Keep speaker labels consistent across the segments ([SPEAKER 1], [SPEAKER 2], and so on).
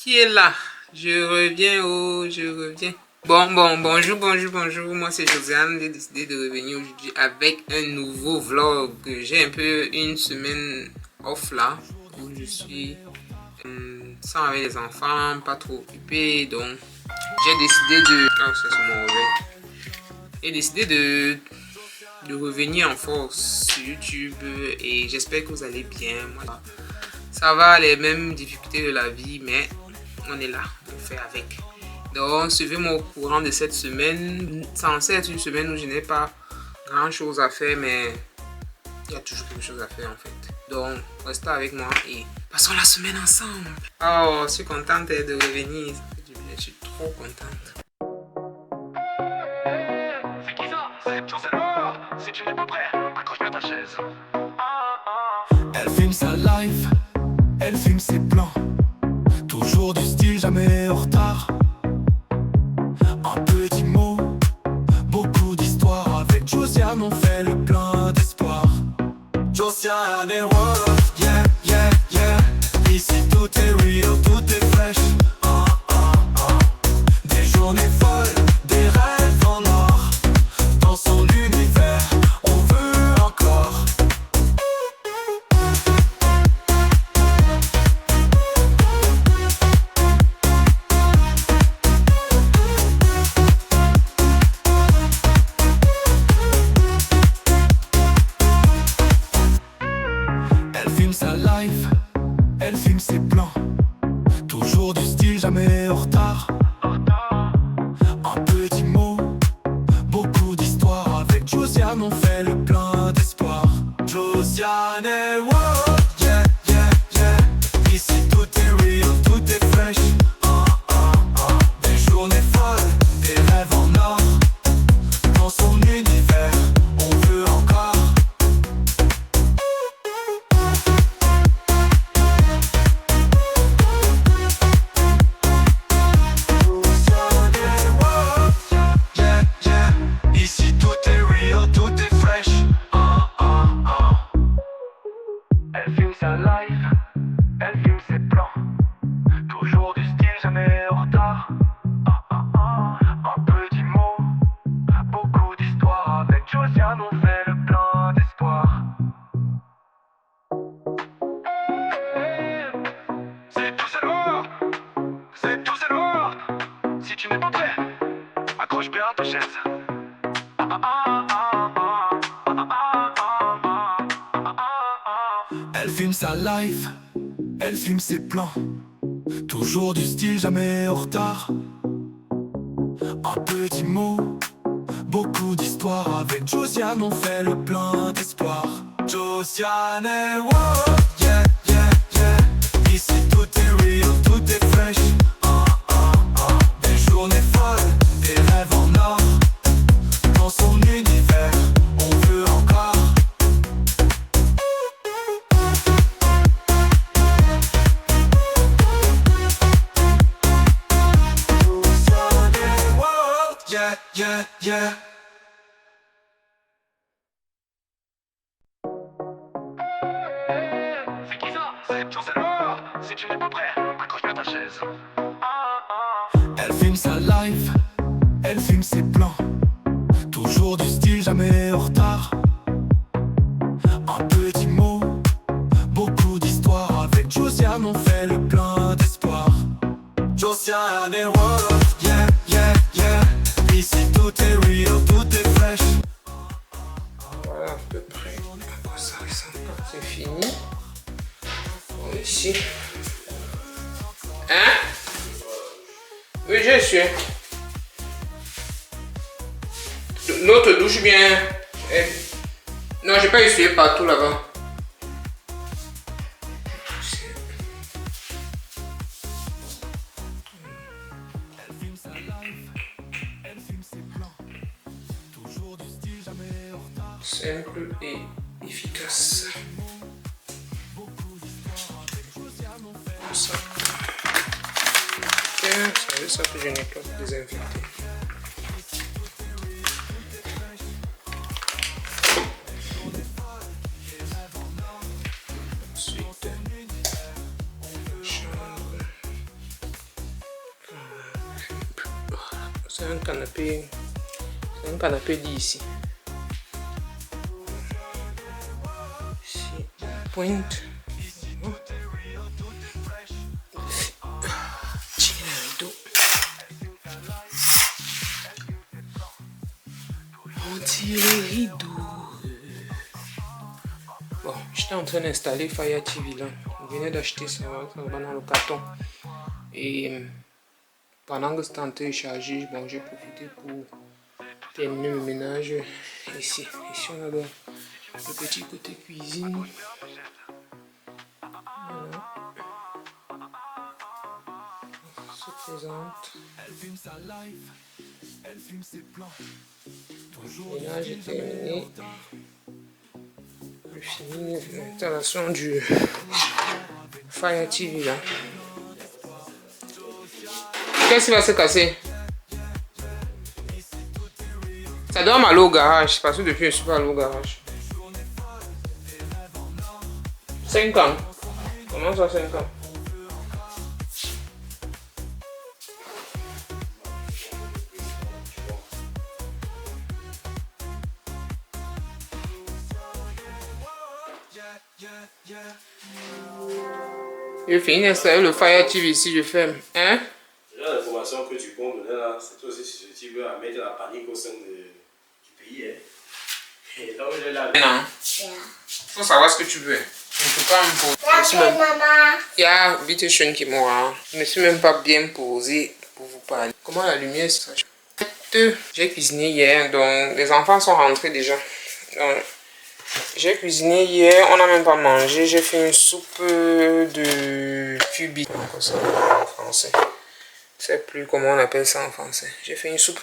[SPEAKER 1] Qui est là? Je reviens, oh, je reviens. Bonjour. Moi, c'est Josiane. J'ai décidé de revenir aujourd'hui avec un nouveau vlog. J'ai un peu une semaine off là, où je suis sans avec les enfants, pas trop occupée. Donc, j'ai décidé de... Oh, ça c'est mon réveil. J'ai décidé de revenir en force sur YouTube et j'espère que vous allez bien. Moi, ça va, les mêmes difficultés de la vie, mais on est là, on fait avec. Donc, suivez-moi au courant de cette semaine. Censé être une semaine où je n'ai pas grand chose à faire, mais il y a toujours quelque chose à faire en fait. Donc, restez avec moi et passons la semaine ensemble. Oh, je suis contente de revenir. Ça fait du bien, je suis trop contente.
[SPEAKER 2] C'est qui ça? C'est noir. Si tu n'es pas prêt, accroche bien ta chaise. Elle filme sa life, elle filme ses plans. Toujours du style, jamais en retard. Un petit mot, beaucoup d'histoires. Avec Josiane, on fait le plein d'espoir. Josiane et World, yeah, yeah, yeah. Ici tout est real, tout est fresh. Des journées folles, des rêves en or. Dans son univers, on veut encore. Elle filme sa life, elle filme ses plans. Toujours du style, jamais en retard. Un petit mot, beaucoup d'histoires. Avec Josiane, on fait le plein d'espoir. Josiane et World, yeah, yeah, yeah. Ici tout est real, tout est fresh. Des journées folles, des rêves en or. Dans son univers, on veut encore. Josiane et World, yeah, yeah. Ici tout est real, tout est fresh. Elle filme sa life, elle filme ses plans. Toujours du style, jamais en retard. Un petit mot, beaucoup d'histoires. Avec Josiane, on fait le plein d'espoir. C'est lourd. Si tu n'es pas prêt, accroche bien ta chaise. Elle filme sa life, elle filme ses plans. Toujours du style, jamais en retard. Un petit mot, beaucoup d'histoires. Avec Josiane, on fait le plein d'espoir. Josiane et World, yeah, yeah, yeah. Ici tout est real, tout est fresh. Des journées folles, des rêves en or. Dans son univers, on veut encore. Josiane et World, yeah, yeah, yeah. C'est qui ça? C'est noir. Si tu n'es pas prêt, accroche bien ta chaise. Elle filme sa life, elle filme ses plans. Toujours du style, jamais en retard. Un petit mot, beaucoup d'histoires. Avec Josiane, on fait le plein d'espoir. Josiane et World, yeah, yeah, yeah. Ici tout est real, tout est fresh.
[SPEAKER 1] Voilà à peu près à quoi ça ressemble. C'est fini. Bon, ici. Hein? Oui, je suis. Notre douche bien. Non, j'ai pas essuyé partout là-bas.
[SPEAKER 2] Elle filme sa life, elle filme ses plans. Toujours du style, jamais en retard.
[SPEAKER 1] Simple et efficace. Comme ça. Tiens, ça veut ça que je nettoie pour désinfecter. Ensuite, chambre. C'est un canapé lit ici. Ici, pointe. Tirer le rideau. On tire le rideau. Bon, j'étais en train d'installer Fire TV là. Je venais d'acheter ça va dans le carton. Et pendant que c'était en train de charger, bon, j'ai profité pour terminer le ménage ici. Ici, on a donc le petit côté cuisine. Voilà. Se présente. Le ménage est terminé. Je finis l'installation du Fire TV là. Qu'est-ce qui va se casser? Ça doit m'aller au garage parce que depuis je suis pas allé au garage. 5 ans. Comment ça 5 ans? Je finis d'installer le Fire TV ici, je ferme. Hein?
[SPEAKER 3] L'information que tu comptes donner là, c'est aussi susceptible à mettre la panique au sein du pays. Hein. Et là où j'ai la...
[SPEAKER 1] Non. Faut savoir ce que tu veux. Je ne peux pas me poser. Yeah, vite schön qui moi. Je ne me suis même pas bien posé pour vous parler. Comment la lumière ça? J'ai cuisiné hier, donc les enfants sont rentrés déjà. J'ai cuisiné hier, on n'a même pas mangé. J'ai fait une soupe de cubi. Encore ça en français. Je ne sais plus comment on appelle ça en français. J'ai fait une soupe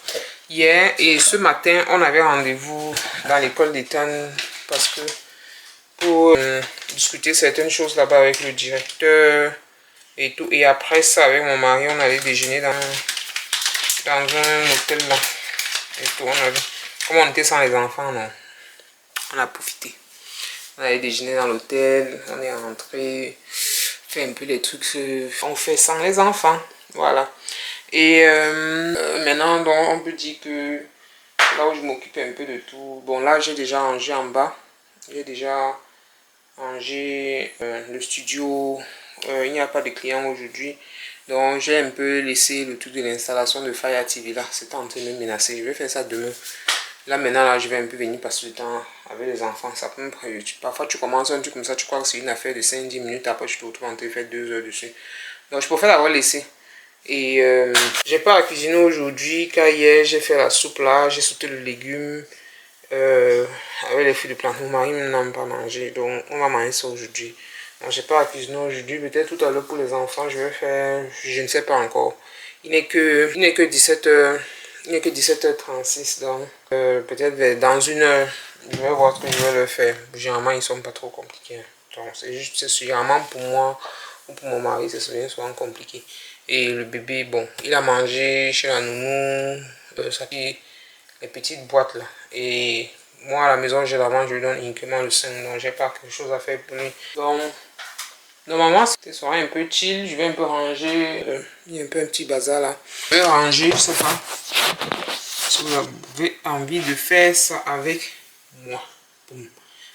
[SPEAKER 1] hier et ce matin, on avait rendez-vous dans l'école d'Ethan parce que pour discuter certaines choses là-bas avec le directeur et tout. Et après ça, avec mon mari, on allait déjeuner dans un hôtel là. Et tout, comme on était sans les enfants, non. On a profité. On allait déjeuner dans l'hôtel, on est rentré, fait un peu les trucs on fait sans les enfants. Voilà. Et maintenant, donc, on peut dire que là où je m'occupe un peu de tout. Bon, là, j'ai déjà rangé en bas. J'ai déjà rangé le studio. Il n'y a pas de clients aujourd'hui. Donc, j'ai un peu laissé le tout de l'installation de Fire TV là. C'est en train de me menacer. Je vais faire ça demain. Là, maintenant, là, je vais un peu venir passer le temps avec les enfants. Ça peut me prendre. Parfois, tu commences un truc comme ça, tu crois que c'est une affaire de 5-10 minutes. Après, tu te retrouves en train de faire 2 heures dessus. Donc, je préfère l'avoir laissé. Et j'ai pas à cuisiner aujourd'hui, car hier, j'ai fait la soupe là. J'ai sauté le légume avec les feuilles de plantain. Mon mari n'a même pas mangé. Donc, on va manger ça aujourd'hui. Donc, j'ai pas à cuisiner aujourd'hui. Peut-être tout à l'heure pour les enfants, je vais faire. Je ne sais pas encore. Il n'est que 17h. Il n'est que 17h36, donc peut-être dans une heure, je vais voir ce que je vais leur faire. Généralement, ils ne sont pas trop compliqués. Donc, c'est généralement pour moi ou pour mon mari, c'est souvent compliqué. Et le bébé, bon, il a mangé chez la nounou, ça qui les petites boîtes là. Et moi, à la maison, généralement, je lui donne uniquement le sein, donc j'ai pas quelque chose à faire pour lui. Donc, normalement, ce sera un peu chill. Je vais un peu ranger. Il y a un peu un petit bazar là. Je vais ranger, je sais pas. Si vous avez envie de faire ça avec moi. Boum.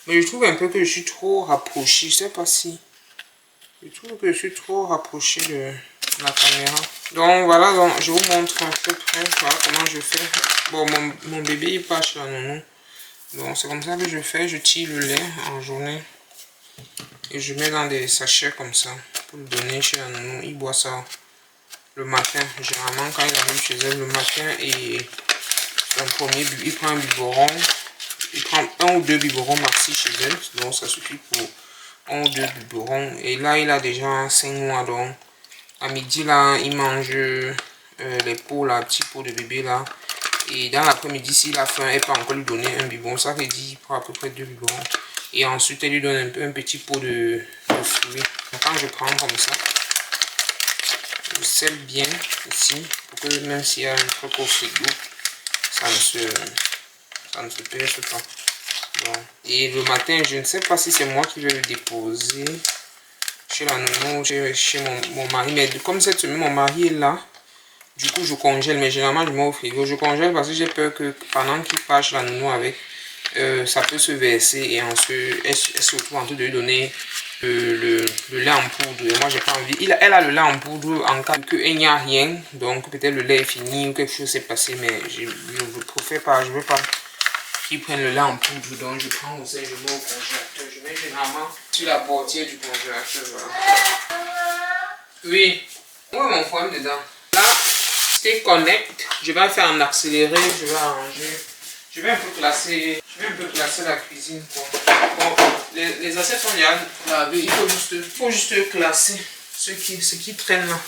[SPEAKER 1] Mais je trouve un peu que je suis trop rapproché. Je sais pas si. Je trouve que je suis trop rapproché de la caméra. Donc voilà, donc je vous montre un peu près. Voilà comment je fais. Bon, mon bébé il part chez la nounou. Donc c'est comme ça que je fais. Je tire le lait en journée. Et je mets dans des sachets comme ça pour le donner chez la nounou. Il boit ça le matin. Généralement quand il arrive chez elle le matin et il prend un biberon. Il prend 1 ou 2 biberons maxi chez elle. Donc ça suffit pour 1 ou 2 biberons. Et là il a déjà 5 mois. Donc à midi là il mange les pots là, petits pots de bébé là. Et dans l'après-midi s'il a faim elle peut encore lui donner un biberon. Ça veut dire il prend à peu près 2 biberons. Et ensuite, elle lui donne un petit pot de fruits. Quand je prends comme ça, je scelle bien ici, pour que même s'il y a un truc au frigo, ça ne se pèse pas. Bon. Et le matin, je ne sais pas si c'est moi qui vais le déposer chez la nounou, chez mon mari. Mais comme cette semaine, mon mari est là, Du coup, je congèle, mais généralement, je mets au frigo. Je congèle parce que j'ai peur que pendant qu'il fâche la nounou avec, ça peut se verser et surtout en train de lui donner le lait en poudre. Et moi, j'ai pas envie. Elle a le lait en poudre en cas qu'il n'y a rien. Donc, peut-être le lait est fini ou quelque chose s'est passé, mais je ne préfère pas. Je veux pas qu'ils prennent le lait en poudre. Donc, je prends aussi, je mets au congélateur. Je mets généralement sur la portière du congélateur. Voilà. Oui. Où est mon foin dedans? Là, c'est connect. Je vais faire en accéléré. Je vais arranger. Je vais un peu classer la cuisine. Bon, les assiettes sont déjà lavées. Il faut juste classer ce qui traîne là.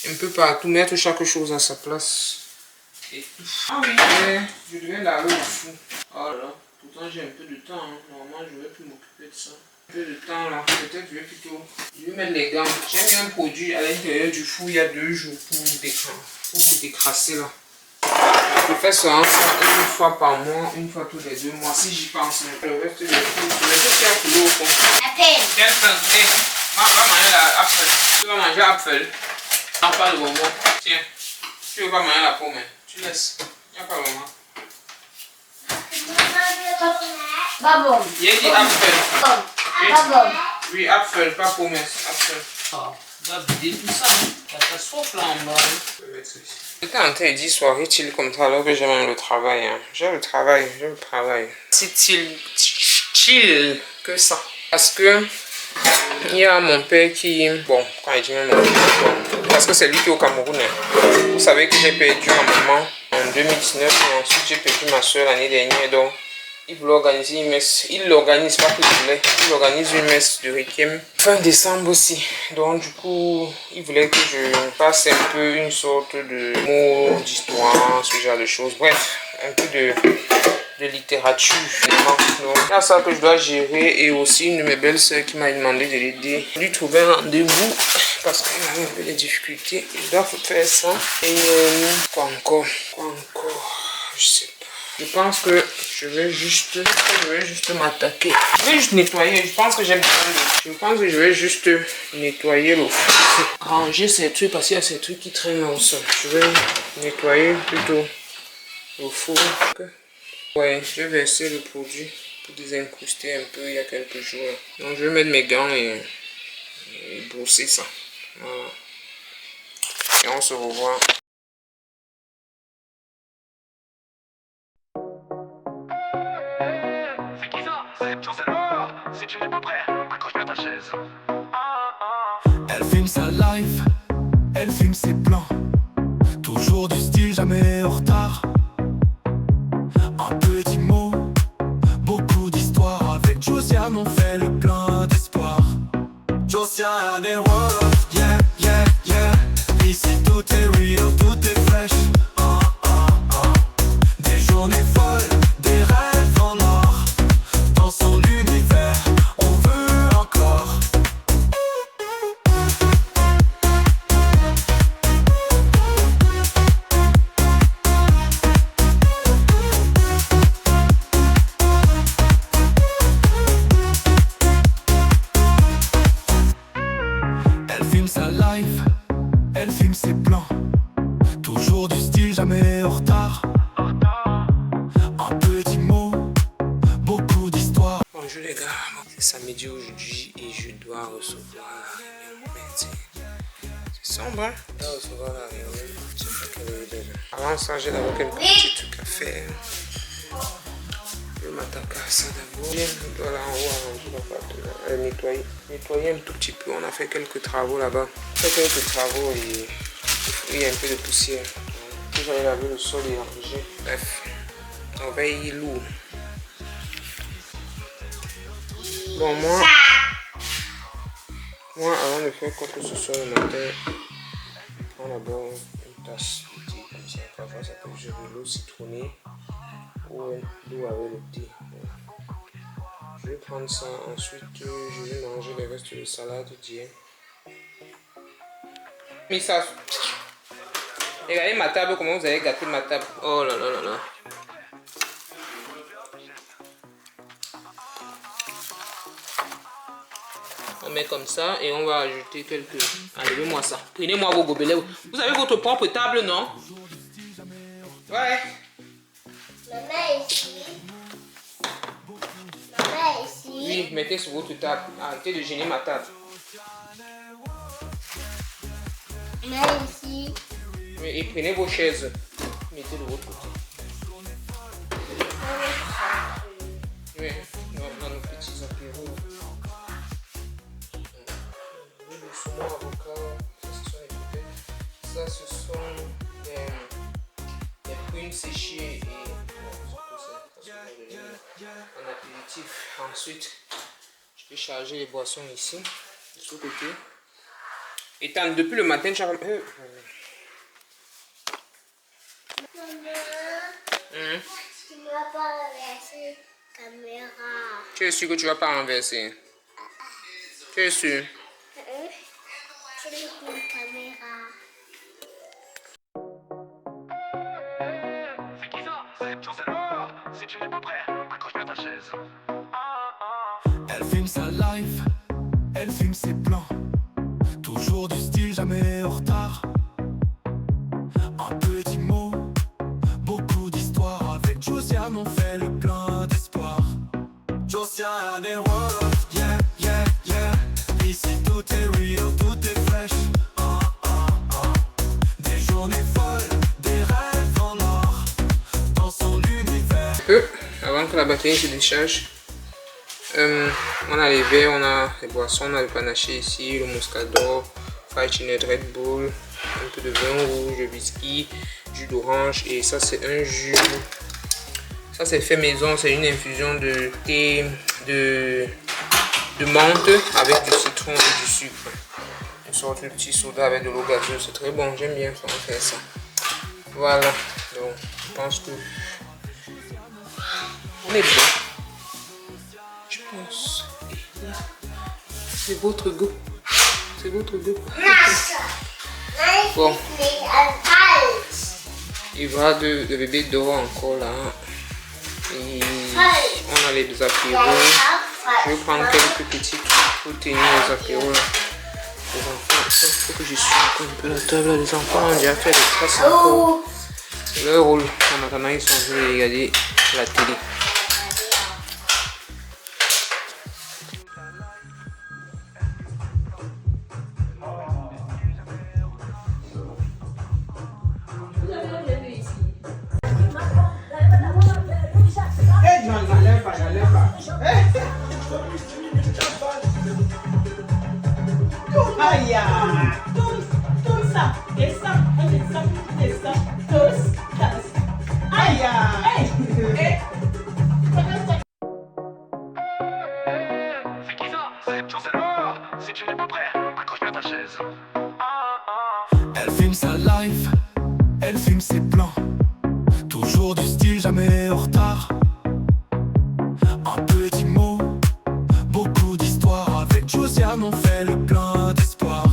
[SPEAKER 1] Un peu partout. Mettre chaque chose à sa place. Et tout. Ah oui, je devais laver le four. Oh là là. Pourtant j'ai un peu de temps. Hein. Normalement je vais plus m'occuper de ça. Un peu de temps là. Peut-être je vais plutôt. Je vais mettre les gants. J'ai mis un produit à l'intérieur du four il y a 2 jours pour décrasser là. Je fais ça une fois par mois, une fois tous les 2 mois. Si j'y pense, le reste du four, je vais tout faire couler au fond. Appel. Quel pain? Va manger l'apfel. Tu vas manger l'apfel. Non, pas le bonbon. Tiens. Tu veux pas manger la pomme? Tu laisses. Il n'y a pas le moment.
[SPEAKER 4] Pas bon.
[SPEAKER 1] Il a dit apfel.
[SPEAKER 4] Pas bon.
[SPEAKER 1] Oui, apfel, pas pomme. Apfel. Oh, on va vider tout ça. Catastrophe là en bas. Je vais mettre ça ici. J'étais en train de dire soirée chill comme ça alors que j'ai même le travail. Hein. J'ai le travail. Si chill que ça. Parce que il y a mon père qui... Bon, quand il dit même mon père, parce que c'est lui qui est au Cameroun. Hein. Vous savez que j'ai perdu ma maman en 2019 et ensuite j'ai perdu ma soeur l'année dernière. Donc, il voulait organiser une messe. Il l'organise, pas que je voulais. Il organise une messe de Requiem fin décembre aussi. Donc, du coup, il voulait que je fasse un peu une sorte de mot d'histoire, ce genre de choses. Bref, un peu de littérature. Donc, il y a ça que je dois gérer et aussi une de mes belles soeurs qui m'a demandé de l'aider. Lui trouver un rendez-vous parce qu'il y a un peu de difficultés. Je dois faire ça. Et quoi encore? Je sais pas. Je pense que je vais juste m'attaquer. Je vais juste nettoyer. Je pense que j'ai besoin de... Je pense que je vais juste nettoyer le four. Ranger ces trucs parce qu'il y a ces trucs qui traînent au sol. Je vais nettoyer plutôt le four. Ouais, je vais verser le produit pour désincruster un peu il y a quelques jours. Donc je vais mettre mes gants et brosser ça. Voilà. Et on se revoit.
[SPEAKER 2] Elle filme sa life, elle filme ses plans. Toujours du style, jamais en retard. Un petit mot, beaucoup d'histoires. Avec Josiane on fait le plein d'espoir. Josiane et World, yeah, yeah, yeah. Ici tout est real, tout est fresh. Des journées folles, des rêves en or. Dans son univers, on veut encore. Elle filme sa life, elle filme ses plans. Toujours du style, jamais en retard. Un petit mot, beaucoup d'histoires.
[SPEAKER 1] Bonjour les gars, c'est samedi aujourd'hui et je dois recevoir la réunion. C'est sombre, hein? Je dois recevoir la réunion. Je sais pas quelle heure il est. Avant ça, j'ai d'abord quelques petits trucs à faire. Je vais m'attaquer à ça d'abord. Je dois là en haut arranger nettoyer un tout petit peu. On a fait quelques travaux là-bas. On a fait quelques travaux et il y a un peu de poussière. Donc, j'allais laver le sol et arranger. Bref, on va y lourd. Bon, moi, avant de faire quoi que ce soit le matin, je prends d'abord une tasse de thé comme ça. Parfois, ça peut être de l'eau citronnée ou l'eau avec le thé. Je vais prendre ça. Ensuite, je vais manger les restes de salade d'hier. Mais ça, regardez ma table, comment vous avez gâté ma table. Oh là là là là. On met comme ça et on va ajouter quelques... Enlevez-moi ça. Prenez-moi vos gobelets. Vous avez votre propre table, non? Ouais.
[SPEAKER 4] Maman ici. Maman ici.
[SPEAKER 1] Oui, mettez sur votre table. Arrêtez de gêner ma table.
[SPEAKER 4] Maman ici.
[SPEAKER 1] Et prenez vos chaises. Mettez de votre côté. Oui, dans nos petits apéros. Le saumon avocat, ça ce sont des prunes séchées et en apéritif. Ensuite, je vais charger les boissons ici, de ce côté. Et tant, depuis le matin, tu as...
[SPEAKER 4] Maman, tu ne vas pas renverser la caméra.
[SPEAKER 1] Tu es sûr que tu ne vas pas renverser? Tu es sûr?
[SPEAKER 4] C'est une caméra.
[SPEAKER 2] C'est qui ça? C'est Jocelyn. Si tu n'es pas prêt, accroche bien ta chaise. Elle filme sa life, elle filme ses plans. Toujours du style, jamais en retard. Un petit mot, beaucoup d'histoires. Avec Josiane, on fait le plein d'espoir. Josiane et Roll, yeah, yeah, yeah. Ici tout est real, tout est fresh. Des journées folles, des rêves en or. Dans son univers.
[SPEAKER 1] Avant que la batterie se décharge, on a les verres, on a les boissons, on a le panaché ici, le muscador, Freightinette, Red Bull, un peu de vin rouge, de whisky, jus d'orange et ça c'est un jus. Ça c'est fait maison, c'est une infusion de thé de menthe avec du citron et du sucre. Une sorte de petit soda avec de l'eau gazeuse, c'est très bon, j'aime bien faire ça. Voilà, donc je pense que on est bien. Je pense. C'est votre goût. C'est votre goût. Bon. Il va de bébé dort encore là. Et on a les apéros. Je vais prendre quelques petits trucs pour tenir les apéros là. Les enfants, il faut que je suis encore un peu la table. Les enfants ont déjà fait des traces encore. Leur rôle. En attendant, ils sont en train de regarder la télé.
[SPEAKER 2] Si tu n'es pas prêt, accroche bien ta chaise. Elle filme sa life, elle filme ses plans. Toujours du style, jamais en retard. Un petit mot, beaucoup d'histoires. Avec Josiane, on fait le plein d'espoir.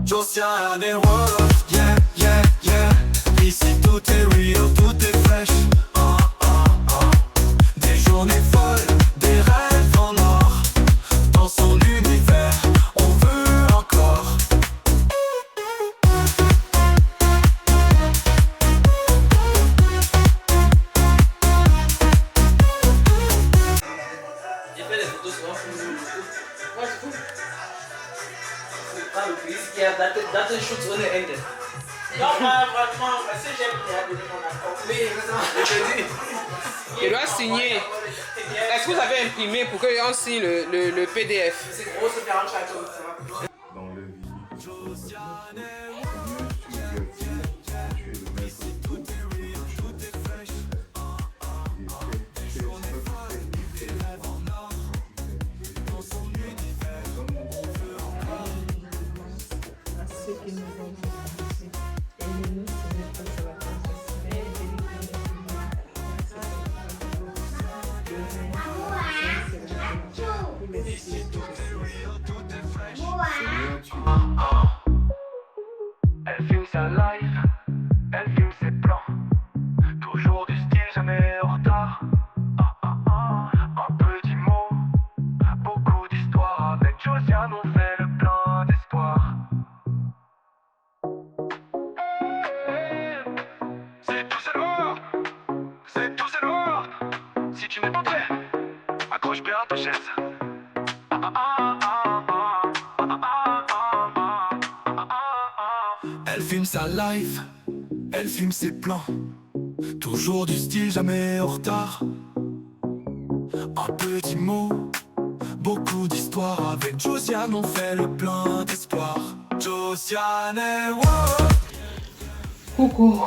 [SPEAKER 2] Josiane et Roll, yeah, yeah, yeah. Ici tout est real, tout est fresh. Des journées folles, des rêves en or. Dans son univers, on veut encore.
[SPEAKER 5] J'ai fait des photos souvent sur le YouTube. Moi, je trouve. C'est pas le pays qui a daté de shoot on the end. Non, moi, franchement, si j'aime bien donner mon accord. Oui, exactement.
[SPEAKER 1] Il doit signer. Est-ce que vous avez imprimé pour qu'on signe le PDF?
[SPEAKER 5] C'est gros, c'est 40 châteaux.
[SPEAKER 6] Dans le vide, Seigneur, tu es le maître de tout,
[SPEAKER 7] Ceux qui nous ont proposé, aimez-nous, Seigneur, comme ça va transmettre,
[SPEAKER 2] Elle filme sa life, elle filme ses plans. Toujours du style, jamais en retard. Un petit mot, beaucoup d'histoires. Avec Josiane, Elle filme sa life, elle filme ses plans. Toujours du style, jamais en retard. Un petit mot, beaucoup d'histoire. Avec Josiane, on fait le plein d'espoir. Josiane, wow.
[SPEAKER 1] Coucou.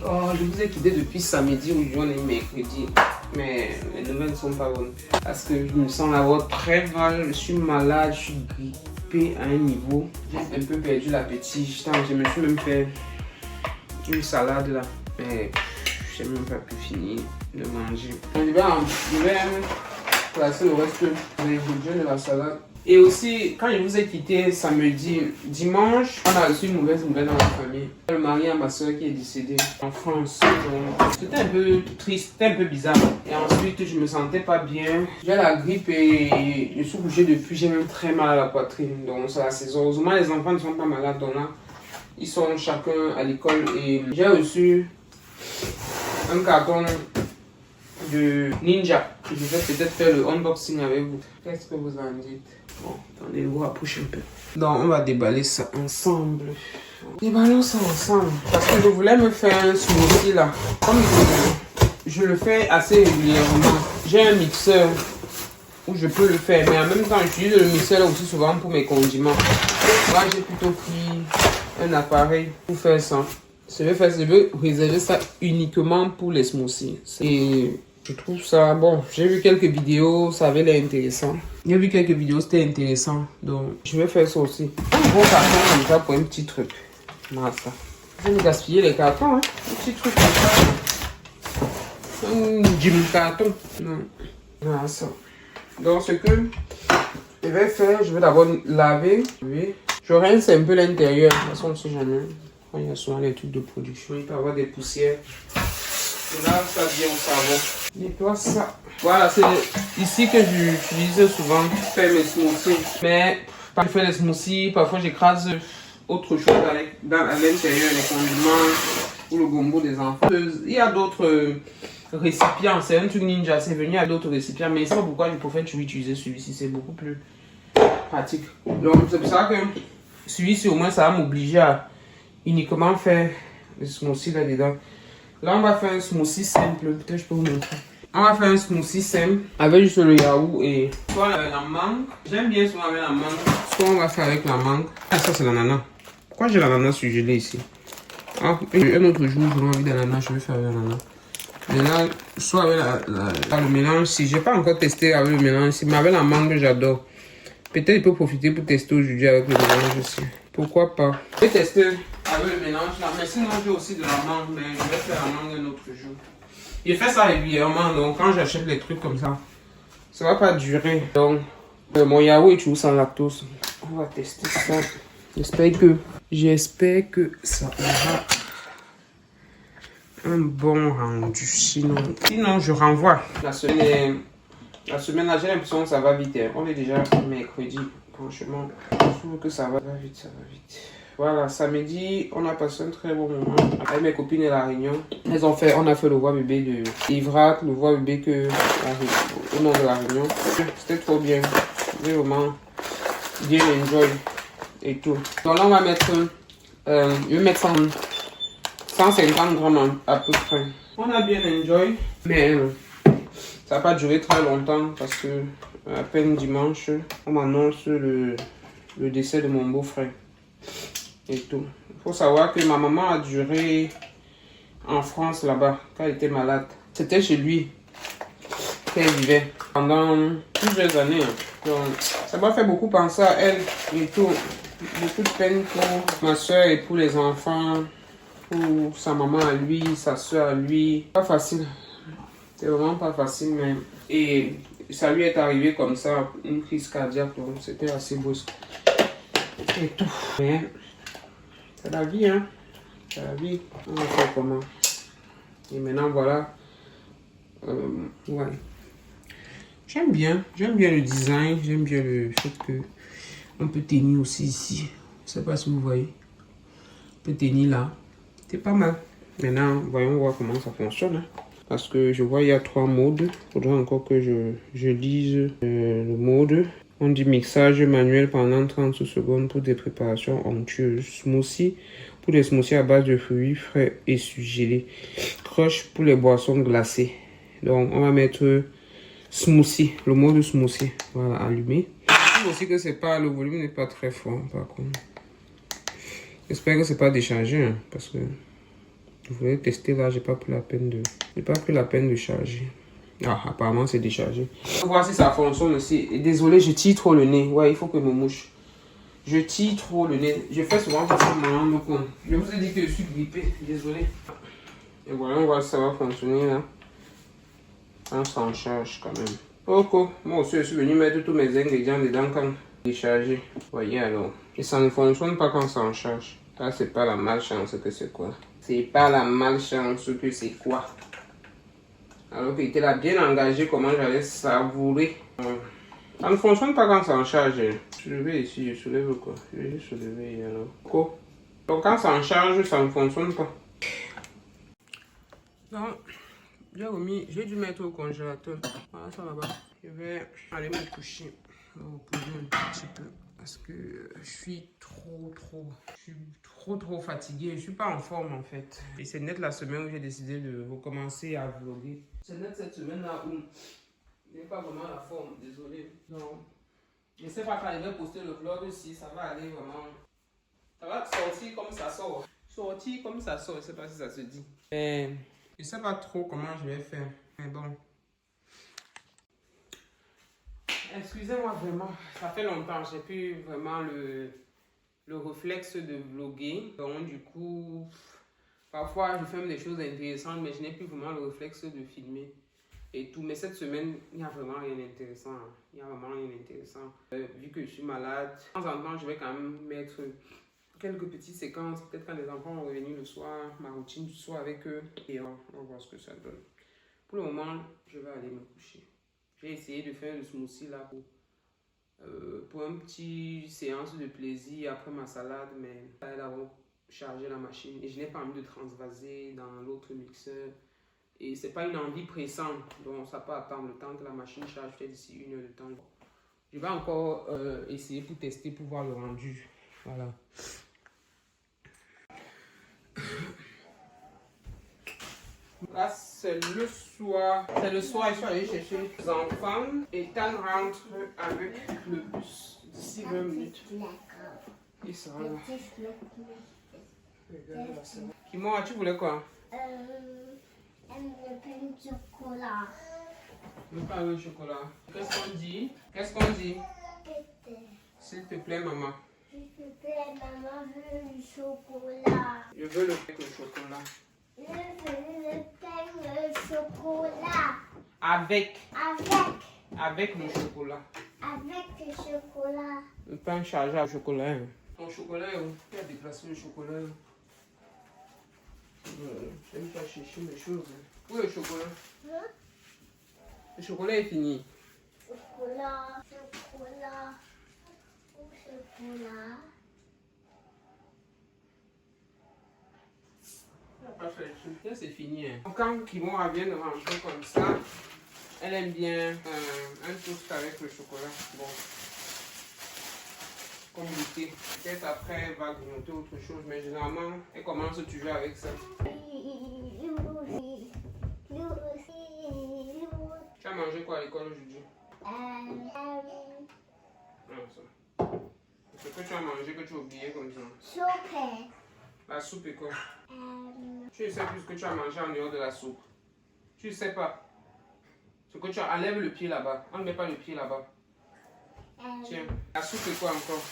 [SPEAKER 1] Oh, je vous ai quitté depuis samedi, aujourd'hui on est mercredi. Mais les nouvelles ne sont pas bonnes. Parce que je me sens la voix très mal, je suis malade, je suis grippé à un niveau. J'ai un peu perdu l'appétit. Je me suis même fait une salade là. Mais j'ai même pas pu finir de manger. Je vais placer le reste des ingrédients de la salade. Et aussi, quand je vous ai quitté samedi, dimanche, on a reçu une mauvaise nouvelle dans la famille. Le mari à ma soeur qui est décédé en France. C'était un peu triste, c'était un peu bizarre. Et ensuite, je me sentais pas bien. J'ai la grippe et je suis couché depuis, j'ai même très mal à la poitrine. Donc c'est la saison. Heureusement, les enfants ne sont pas malades. Donc là, ils sont chacun à l'école. Et j'ai reçu un carton de Ninja. Je vais peut-être faire le unboxing avec vous. Qu'est-ce que vous en dites? Bon, attendez, je vous rapproche un peu. Donc, on va déballer ça ensemble. Déballons ça ensemble. Parce que je voulais me faire un smoothie là. Comme je le fais assez régulièrement. J'ai un mixeur où je peux le faire. Mais en même temps, j'utilise le mixeur là aussi souvent pour mes condiments. Moi, j'ai plutôt pris un appareil pour faire ça. Je veux réserver ça uniquement pour les smoothies. Et je trouve ça bon. J'ai vu quelques vidéos, ça avait l'air intéressant. J'ai vu quelques vidéos, c'était intéressant. Donc, je vais faire ça aussi. Un gros carton comme ça pour un petit truc. Voilà ça. Je vais gaspiller les cartons, hein. Un petit truc comme ça. Un gym carton. Non. Voilà ça. Donc, ce que je vais faire, je vais d'abord laver. Je rince un peu l'intérieur. De toute façon, on ne sait jamais. Il y a souvent les trucs de production, il peut y avoir des poussières. Et là, ça vient au savon. Nettoie ça. Voilà, c'est ici que j'utilise souvent pour faire mes smoothies. Mais quand je fais les smoothies, parfois j'écrase autre chose à l'intérieur, les condiments ou le gombo des enfants. Il y a d'autres récipients, c'est un truc Ninja, c'est venu à d'autres récipients. Mais je sais pas pourquoi je préfère utiliser celui-ci, c'est beaucoup plus pratique. Donc c'est pour ça que celui-ci au moins ça va m'obliger à uniquement faire le smoothie là-dedans. Là, on va faire un smoothie simple. Peut-être je peux vous montrer. On va faire un smoothie simple avec juste le yaourt et soit la mangue. J'aime bien souvent avec la mangue. Soit on va faire avec la mangue. Ah, ça c'est l'ananas. Pourquoi j'ai l'ananas surgelé ici? Ah, un autre jour, j'ai envie d'ananas, je vais faire avec l'ananas. Mais là, soit avec le mélange, si j'ai pas encore testé avec le mélange, mais avec la mangue, j'adore. Peut-être je peux profiter pour tester aujourd'hui avec le mélange aussi. Pourquoi pas? Je vais tester avec le mélange là, mais sinon j'ai aussi de la mangue, mais je vais faire la mangue un autre jour. Je fais ça régulièrement, donc quand j'achète les trucs comme ça, ça va pas durer. Donc, mon yaourt est toujours sans lactose. On va tester ça. J'espère que ça aura un bon rendu. Sinon je renvoie. La semaine là, j'ai l'impression que ça va vite. On est déjà mercredi. Franchement, je trouve que ça va vite, ça va vite. Voilà, samedi, on a passé un très bon moment avec mes copines à La Réunion. On a fait le voix bébé de Ivrac, le voix bébé au nom de La Réunion. C'était trop bien. J'ai vraiment bien enjoy et tout. Donc là, on va mettre, je vais mettre 150 grammes à peu près. On a bien enjoy, mais ça n'a pas duré très longtemps parce que à peine dimanche, on m'annonce le décès de mon beau-frère et tout. Il faut savoir que ma maman a duré en France là-bas quand elle était malade. C'était chez lui qu'elle vivait pendant plusieurs années. Donc, ça m'a fait beaucoup penser à elle et tout. Beaucoup de peine pour ma soeur et pour les enfants, pour sa maman à lui, sa soeur à lui. Pas facile. C'est vraiment pas facile, mais... Et ça lui est arrivé comme ça, une crise cardiaque, donc c'était assez brusque. Et tout. Mais c'est la vie, hein. C'est la vie. On va faire comment. Et maintenant, voilà. Ouais. J'aime bien le design, j'aime bien le fait que on peut tenir aussi ici. Je sais pas si vous voyez. On peut tenir là. C'est pas mal. Maintenant, voyons voir comment ça fonctionne. Hein. Parce que je vois il y a 3 modes. Il faudra encore que je lise le mode. On dit mixage manuel pendant 30 secondes pour des préparations onctueuses. Smoothie pour des smoothies à base de fruits frais et surgelés. Crush pour les boissons glacées. Donc on va mettre smoothie, le mode smoothie. Voilà, allumé. Je trouve aussi que c'est pas, le volume n'est pas très fort par contre. J'espère que c'est pas déchargé hein, parce que je voulais tester là, j'ai pas pris la peine de charger. Ah, apparemment c'est déchargé. On va voir si ça fonctionne aussi. Et désolé, je tire trop le nez. Ouais, il faut que je me mouche. Je tire trop le nez. Je fais souvent ça pour m'en rendre compte. Je vous ai dit que je suis grippé. Désolé. Et voilà, on va voir si ça va fonctionner là. On s'en charge quand même. Ok, moi aussi je suis venu mettre tous mes ingrédients dedans quand déchargé. Voyez alors. Et ça ne fonctionne pas quand ça en charge. Là, c'est pas la malchance que c'est quoi. C'est pas la malchance que c'est quoi. Alors qu'il était là bien engagé, comment j'allais savourer. Ça ne fonctionne pas quand ça en charge. Soulever ici, je soulève quoi. Je vais juste soulever alors. Quoi? Donc quand ça en charge, ça ne fonctionne pas. Donc, j'ai dû mettre au congélateur. Voilà ça là-bas. Je vais aller me coucher. Me reposer un petit peu. Parce que je suis trop fatiguée. Je suis pas en forme en fait. Et c'est net la semaine où j'ai décidé de recommencer à vlogger. C'est net cette semaine-là où je n'ai pas vraiment la forme, désolé. Donc, je ne sais pas quand je vais poster le vlog si ça va aller vraiment. Ça va sortir comme ça sort. Sortir comme ça sort, je ne sais pas si ça se dit. Je ne sais pas trop comment je vais faire. Mais bon. Excusez-moi vraiment, ça fait longtemps, j'ai plus vraiment le réflexe de vlogger. Donc du coup, parfois je filme des choses intéressantes, mais je n'ai plus vraiment le réflexe de filmer et tout. Mais cette semaine, il n'y a vraiment rien d'intéressant. Il n'y a vraiment rien d'intéressant. Vu que je suis malade, de temps en temps, je vais quand même mettre quelques petites séquences. Peut-être quand les enfants vont revenir le soir, ma routine du soir avec eux. Et on va voir ce que ça donne. Pour le moment, je vais aller me coucher. J'ai essayé de faire le smoothie là pour une petite séance de plaisir après ma salade, mais elle a chargé la machine et je n'ai pas envie de transvaser dans l'autre mixeur. Et c'est pas une envie pressante, donc ça peut attendre le temps que la machine charge, peut-être d'ici 1 heure de temps. Je vais encore essayer pour tester, pour voir le rendu. Voilà. Là, c'est le soir. C'est le soir, je suis allé chercher les enfants et Tan rentre avec le bus d'ici 20 minutes. Il sera là. Regarde là, c'est bon. Kimora, tu voulais quoi?
[SPEAKER 4] Un pain de chocolat.
[SPEAKER 1] Le pain de chocolat. Qu'est-ce qu'on dit? Qu'est-ce qu'on dit? S'il te plaît, maman.
[SPEAKER 4] S'il te plaît, maman veut du chocolat.
[SPEAKER 1] Je veux le pain de chocolat.
[SPEAKER 4] Je veux le pain de chocolat.
[SPEAKER 1] Avec le chocolat.
[SPEAKER 4] Avec le chocolat.
[SPEAKER 1] Le pain chargé à chocolat. Hein. Ton chocolat est où? Qui a déplacé le chocolat? J'aime pas chercher mes choses. Où est le chocolat?
[SPEAKER 4] Hein?
[SPEAKER 1] Le chocolat est fini.
[SPEAKER 4] Chocolat. Chocolat. Chocolat.
[SPEAKER 1] C'est fini. Hein. Quand Kimora vient de rentrer comme ça, elle aime bien un toast avec le chocolat. Bon. Comme goûter. Peut-être après, elle va grignoter autre chose, mais généralement, elle commence toujours avec ça. Tu as mangé quoi à l'école aujourd'hui? Non, ça. Ce que tu as mangé que tu as oublié comme ça.
[SPEAKER 4] Soupe.
[SPEAKER 1] La soupe est quoi? Tu ne sais plus ce que tu as mangé en dehors de la soupe. Tu ne sais pas. Ce que tu as, enlève le pied là-bas. Enlève pas le pied là-bas. Tiens, la soupe est quoi encore?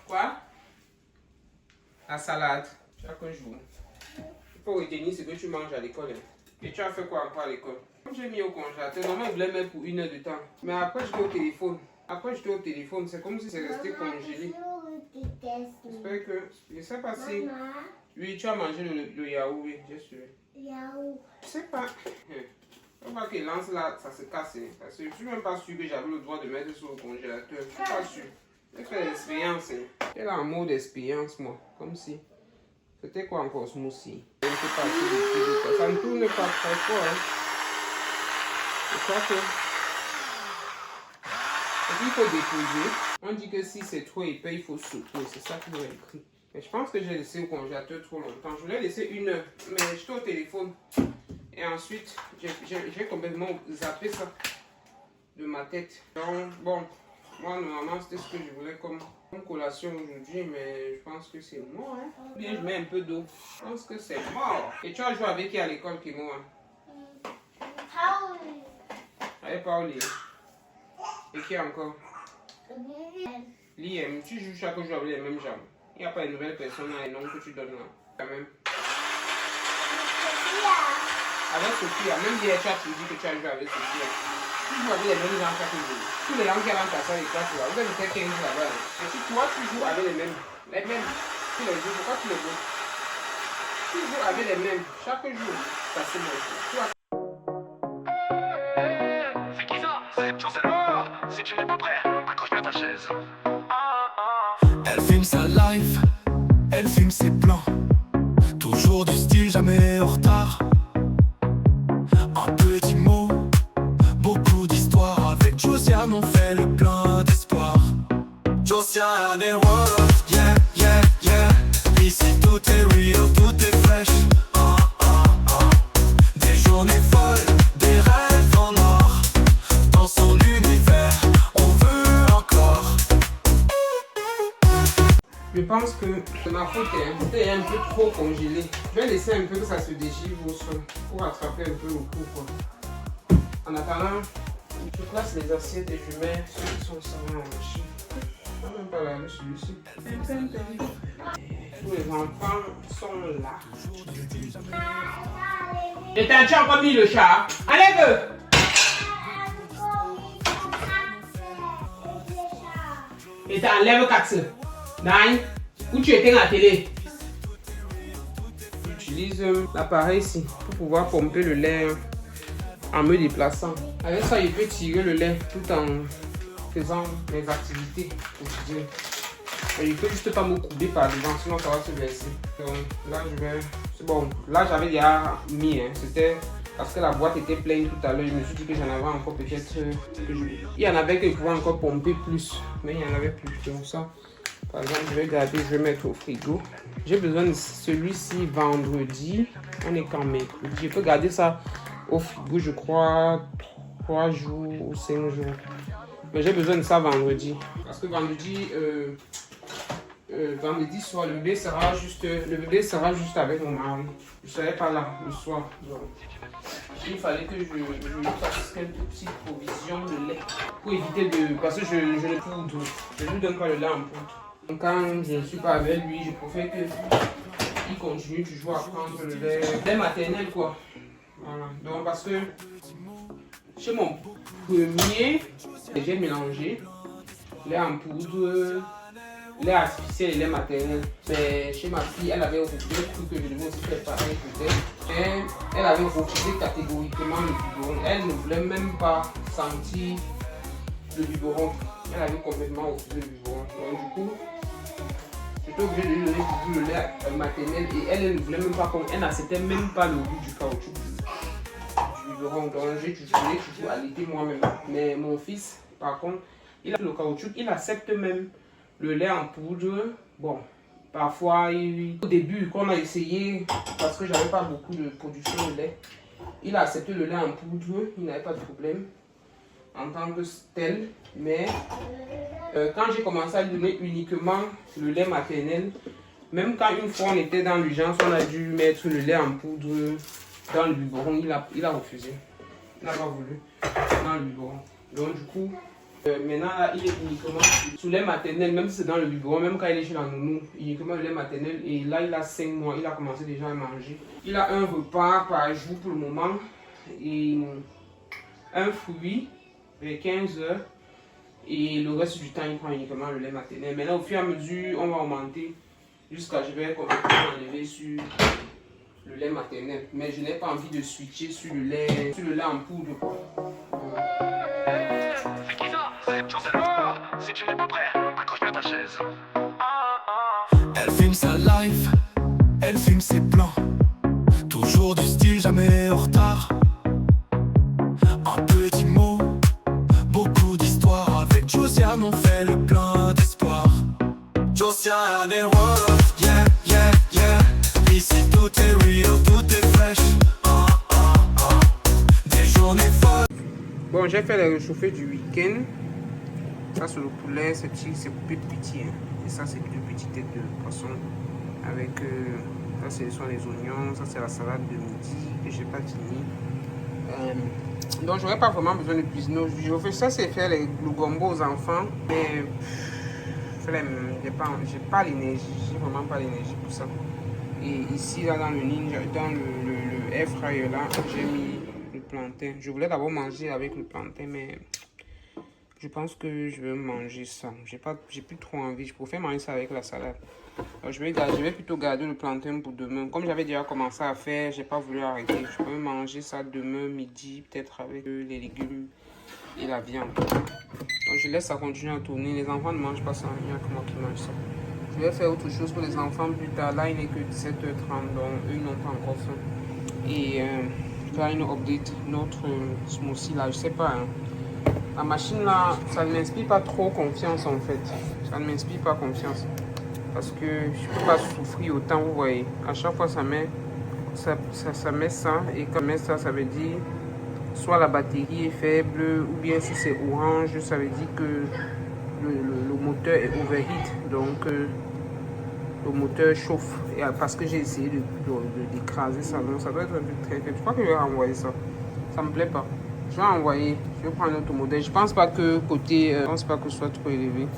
[SPEAKER 1] Quoi? La salade. Chaque jour. Il faut retenir ce que tu manges à l'école. Hein. Et tu as fait quoi encore à l'école? Comme j'ai mis au congélateur, normalement je voulais mettre pour 1 heure de temps. Mais après j'étais au téléphone. C'est comme si c'est resté congelé. J'espère que... Je sais pas si... Oui, tu as mangé le yaourt, oui, j'ai su.
[SPEAKER 4] Yaourt.
[SPEAKER 1] Je sais pas. On voit que lance là, ça se casse. Hein, parce que je suis même pas sûr que j'avais le droit de mettre sur le congélateur. Je suis pas sûr. J'ai fait l'expérience. Hein. J'étais là en mode expérience, moi. Comme si Peut-être quoi encore smoothie. Je ne sais pas si ça ne tourne pas très fort. Hein. Je crois que... Et puis il faut déposer. On dit que si c'est trop épais, il faut secouer. C'est ça qu'il a écrit. Mais je pense que j'ai laissé au congélateur trop longtemps. Je voulais laisser 1 heure. Mais j'étais au téléphone. Et ensuite, j'ai complètement zappé ça de ma tête. Donc, bon, moi, normalement, c'était ce que je voulais comme collation aujourd'hui. Mais je pense que c'est mort. Hein. Bien, je mets un peu d'eau. Je pense que c'est mort. Et tu as joué avec qui à l'école, Kimo? Hein? Avec Pauli. Et qui encore? Liam, tu joues chaque jour avec les mêmes gens. Il n'y a pas une nouvelle personne dans les noms que tu donnes là. Quand même. Avec Sophia, même hier tu as dit que tu as joué avec Sophia. Tu joues avec les mêmes gens chaque jour. Tous les gens qui avaient ta salle de classe là, vous avez peut-être 15 là-bas. Et si toi tu joues avec les mêmes. Les mêmes. Tous les jours, pourquoi tu les vois? Tu joues avec les mêmes. Chaque jour. Ça c'est mon jeu. Tu as...
[SPEAKER 2] C'est qui ça? C'est Jocelyn. Si tu n'es pas prêt, accroche-toi à ta chaise. Elle filme sa life, elle filme ses plans. Toujours du style, jamais en retard. Un petit mot, beaucoup d'histoires. Avec Josiane, on fait le plein d'espoir. Josiane et World, yeah, yeah, yeah. Ici tout est real, tout est fresh. Des journées folles, des rêves en or. Dans son univers, on veut encore.
[SPEAKER 1] Je pense que c'est ma faute, c'était un peu trop congelé. Je vais laisser un peu que ça se déchire au sol pour attraper un peu le coup. Quoi. En attendant, je place les assiettes et je mets ceux qui sont servis en machine. Je ne vais même pas laver celui-ci. Tous les enfants sont là. Et tu as encore mis le chat. Enlève! Et tu enlèves 4. Nine, où tu éteins la télé? J'utilise l'appareil ici pour pouvoir pomper le lait en me déplaçant. Avec ça, je peux tirer le lait tout en faisant mes activités quotidiennes. Et il ne peut juste pas me couper par devant, sinon ça va se verser. Donc là, je vais... C'est bon, là j'avais déjà mis, hein. C'était parce que la boîte était pleine tout à l'heure. Je me suis dit que j'en avais encore peut-être... Il y en avait que je pouvais encore pomper plus, mais il n'y en avait plus. Donc ça... Par exemple, je vais garder, je vais mettre au frigo. J'ai besoin de celui-ci vendredi. On est quand mercredi. Je peux garder ça au frigo, je crois, 3 jours ou 5 jours. Mais j'ai besoin de ça vendredi. Parce que vendredi soir, le bébé sera juste avec mon mari. Je ne serai pas là le soir. Donc, il fallait que je fasse quelques petites provisions de lait. Pour éviter de... Parce que je ne poudre. Je ne lui donne pas le lait en poudre. Donc quand je ne suis pas avec lui, je préfère qu'il continue toujours à prendre le lait maternel quoi. Voilà. Donc parce que chez mon premier, j'ai mélangé lait en poudre, lait artificiel et lait maternel. Mais chez ma fille, elle avait refusé, cru que je devais aussi faire pareil peut-être. Elle avait refusé catégoriquement le biberon. Elle ne voulait même pas sentir le biberon. Elle avait complètement refusé le biberon. Donc du coup, j'étais obligé de lui donner le lait maternel et elle ne voulait même pas, elle n'acceptait même pas le goût du caoutchouc du biberon. Donc j'ai toujours allaité moi-même. Mais mon fils, par contre, il a le caoutchouc, il accepte même le lait en poudre. Bon, parfois, au début, quand on a essayé, parce que j'avais pas beaucoup de production de lait, il a accepté le lait en poudre, il n'avait pas de problème en tant que tel, mais quand j'ai commencé à lui donner uniquement le lait maternel, même quand une fois on était dans l'urgence, on a dû mettre le lait en poudre dans le biberon, il a refusé. Il n'a pas voulu dans le biberon. Donc du coup, maintenant là, il est uniquement sous lait maternel, même si c'est dans le biberon, même quand il est chez la nounou, uniquement le lait maternel. Et là, il a 5 mois, il a commencé déjà à manger. Il a un repas par jour pour le moment et un fruit. 15 heures et le reste du temps il prend uniquement le lait maternel. Maintenant au fur et à mesure on va augmenter jusqu'à je vais complètement enlever sur le lait maternel, mais je n'ai pas envie de switcher sur le lait en poudre.
[SPEAKER 2] C'est qui ça? C'est Jocelyn. Si tu n'es pas prêt, accroche-toi à ta chaise. Elle filme sa life, elle Elle filme ses plans, toujours du style, jamais en retard. Un petit mot, beaucoup d'histoire. Avec Josiane on fait le plein d'espoir. Josiane et World, yeah, yeah, yeah. Ici tout est real, tout est fresh. Des journées folles.
[SPEAKER 1] Bon, j'ai fait les réchauffés du week-end. Ça, c'est le poulet, c'est coupé petit. Hein. Et ça, c'est deux petites têtes de poisson. Avec, ça, ce sont les oignons. Ça, c'est la salade de midi que je n'ai pas fini. Donc, j'aurais pas vraiment besoin de cuisiner aujourd'hui. Je fais ça, c'est faire le gombo aux enfants. Mais, j'ai pas l'énergie. J'ai vraiment pas l'énergie pour ça. Et ici, là, dans le air fryer, là, j'ai mis le plantain. Je voulais d'abord manger avec le plantain, mais je pense que je vais manger ça. J'ai plus trop envie. Je préfère manger ça avec la salade. Alors, je vais plutôt garder le plantain pour demain. Comme j'avais déjà commencé à faire, j'ai pas voulu arrêter. Je peux manger ça demain midi, peut-être avec les légumes et la viande. Donc je laisse ça continuer à tourner. Les enfants ne mangent pas ça. Il y a que moi qui mange ça. Je vais faire autre chose pour les enfants plus tard. Là, il n'est que 17h30, donc eux n'ont pas encore faim. Et faire une update, notre smoothie là, je sais pas. Hein. La machine là, ça ne m'inspire pas trop confiance en fait. Ça ne m'inspire pas confiance. Parce que je ne peux pas souffrir autant, vous voyez. À chaque fois, ça met ça. Et quand ça met ça, ça veut dire soit la batterie est faible, ou bien si c'est orange, ça veut dire que le moteur est overheat. Donc, le moteur chauffe. Et parce que j'ai essayé d'écraser ça, donc ça doit être un peu très faible. Je crois que je vais renvoyer ça. Ça me plaît pas. Je vais envoyer. Je vais prendre un autre modèle. Je pense pas que je pense pas que ce soit trop élevé.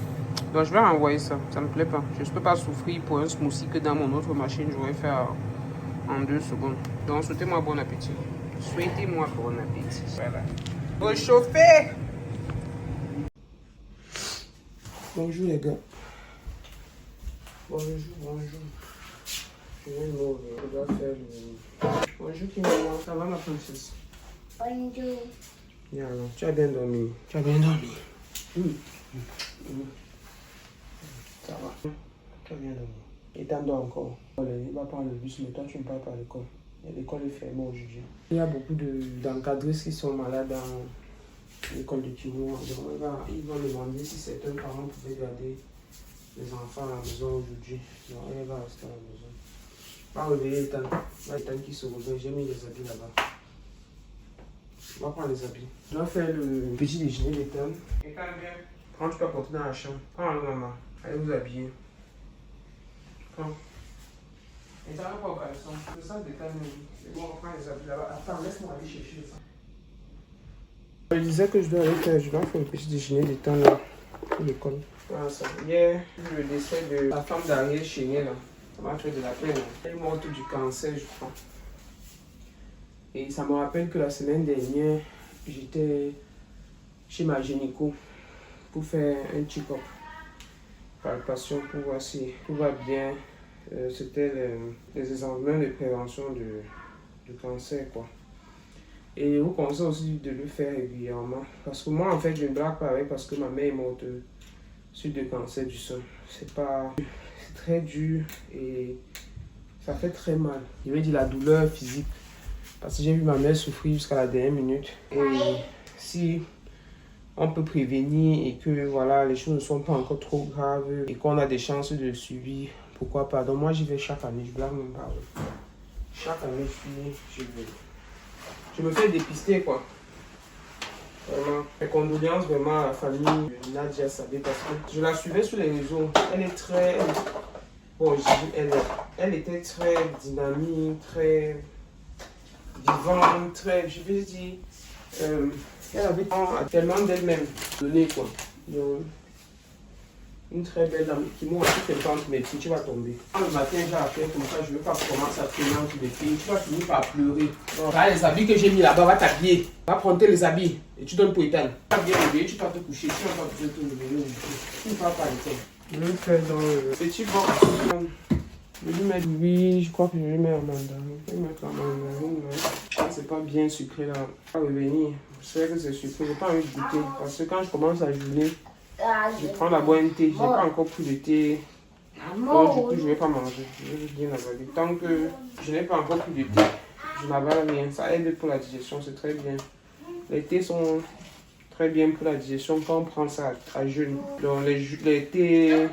[SPEAKER 1] Donc je vais renvoyer ça. Ça me plaît pas. Je ne peux pas souffrir pour un smoothie que dans mon autre machine, je vais faire en 2 secondes. Donc souhaitez-moi bon appétit. Souhaitez-moi bon appétit. Voilà. Réchauffé. Bonjour les gars. Bonjour. Je viens de m'ouvrir. Je dois faire le... Bonjour Kimia. Ça va ma princesse?
[SPEAKER 4] Bonjour.
[SPEAKER 1] Bien, alors, tu as bien dormi. Tu as bien dormi. Ça va. Tu as bien dormi. Et t'en dors encore. Il va prendre le bus, mais toi tu ne pars pas à l'école. L'école est fermée aujourd'hui. Il y a beaucoup d'encadreuses qui sont malades dans l'école de Timor. Donc ils vont demander si certains parents pouvaient garder les enfants à la maison aujourd'hui. Donc elle va rester à la maison. Va réveiller Ethan qui se réveille. J'ai mis les habits là-bas. On va prendre les habits. Je dois faire le petit déjeuner d'Ethan. Ethan, viens. Prends, tu peux porter dans la chambre. Prends le maman. Allez vous habiller. Prends. Ethan, on va pas au caleçon. C'est ça d'Ethan. C'est bon, on prend les habits là-bas. Attends, laisse-moi aller chercher ça. Je disais que je dois faire le petit déjeuner d'Ethan là. Pour l'école. Voilà ça. Hier, le décès de la femme d'Ariel Chénier là. Ça m'a fait de la peine. Elle est morte du cancer, je crois. Et ça me rappelle que la semaine dernière, j'étais chez ma gynéco pour faire un check-up, palpation pour voir si tout va bien. C'était les examens de prévention du cancer, quoi. Et je vous conseille aussi de le faire régulièrement. Parce que moi, en fait, je ne blague pas avec parce que ma mère est morte suite de cancer du sein. C'est très dur et ça fait très mal. Je veux dire la douleur physique. Parce que j'ai vu ma mère souffrir jusqu'à la dernière minute. Et si on peut prévenir et que voilà, les choses ne sont pas encore trop graves et qu'on a des chances de suivi, pourquoi pas. Donc moi j'y vais chaque année, je blague même pas. Chaque année je me fais dépister quoi. Vraiment. Mes condoléances vraiment à la famille de Nadia Sabé parce que je la suivais sur les réseaux. Elle est très... Bon, elle était très dynamique, très... vivante, très, je veux dire, elle avait tellement d'elle-même donné quoi. Donc, une très belle dame qui m'a dit qu'elle pense mais tu vas tomber. Quand le matin j'ai appelé comme ça, je ne veux pas commencer à pleurer entre les filles, tu vas finir par pleurer. Donc, là, les habits que j'ai mis là-bas, va t'habiller, va prendre les habits et tu donnes pour Ethan. Tu vas bien réveiller, tu vas te coucher, tu vas pas besoin de te réveiller, tu ne vas pas à l'école. Je vais le faire dans le petit box. Je vais lui mettre, oui, je crois que je vais mettre un mandarin. Je vais mettre un mandarin, là. C'est pas bien sucré là. Je vais revenir. Je sais que c'est sucré, j'ai pas envie de goûter. Parce que quand je commence à geler, je prends d'abord un thé. J'ai pas encore pris de thé Donc du coup, je ne vais pas manger. Je vais bien avaler. Tant que je n'ai pas encore pris de thé, je n'avale rien. Ça aide pour la digestion, c'est très bien. Les thés sont très bien pour la digestion quand on prend ça à jeûne. Donc les thés,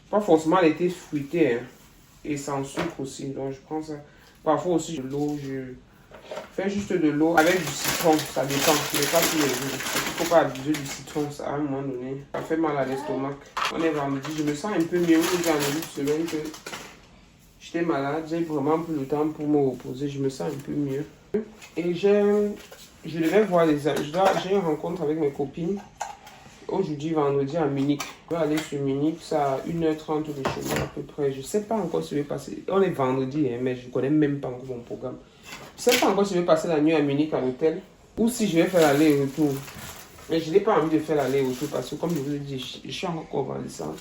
[SPEAKER 1] pas forcément les thés fruités, hein, et sans sucre aussi. Donc je prends ça. Parfois aussi de l'eau, je fais juste de l'eau avec du citron, ça dépend. Mais pas tous les jours. Il ne faut pas abuser du citron, ça à un moment donné. Ça fait mal à l'estomac. On est vendredi, je me sens un peu mieux. J'ai en début de semaine que j'étais malade. J'ai vraiment pris le temps pour me reposer. Je me sens un peu mieux. Et je devais voir j'ai une rencontre avec mes copines aujourd'hui vendredi à Munich. Je vais aller sur Munich, ça à 1h30 de chez moi à peu près. Je ne sais pas encore ce qui va passer. On est vendredi, hein, mais je ne connais même pas encore mon programme. Je ne sais pas encore si je vais passer la nuit à Munich à l'hôtel ou si je vais faire l'aller-retour. Mais je n'ai pas envie de faire l'aller-retour parce que comme je vous l'ai dit, je suis encore convalescent.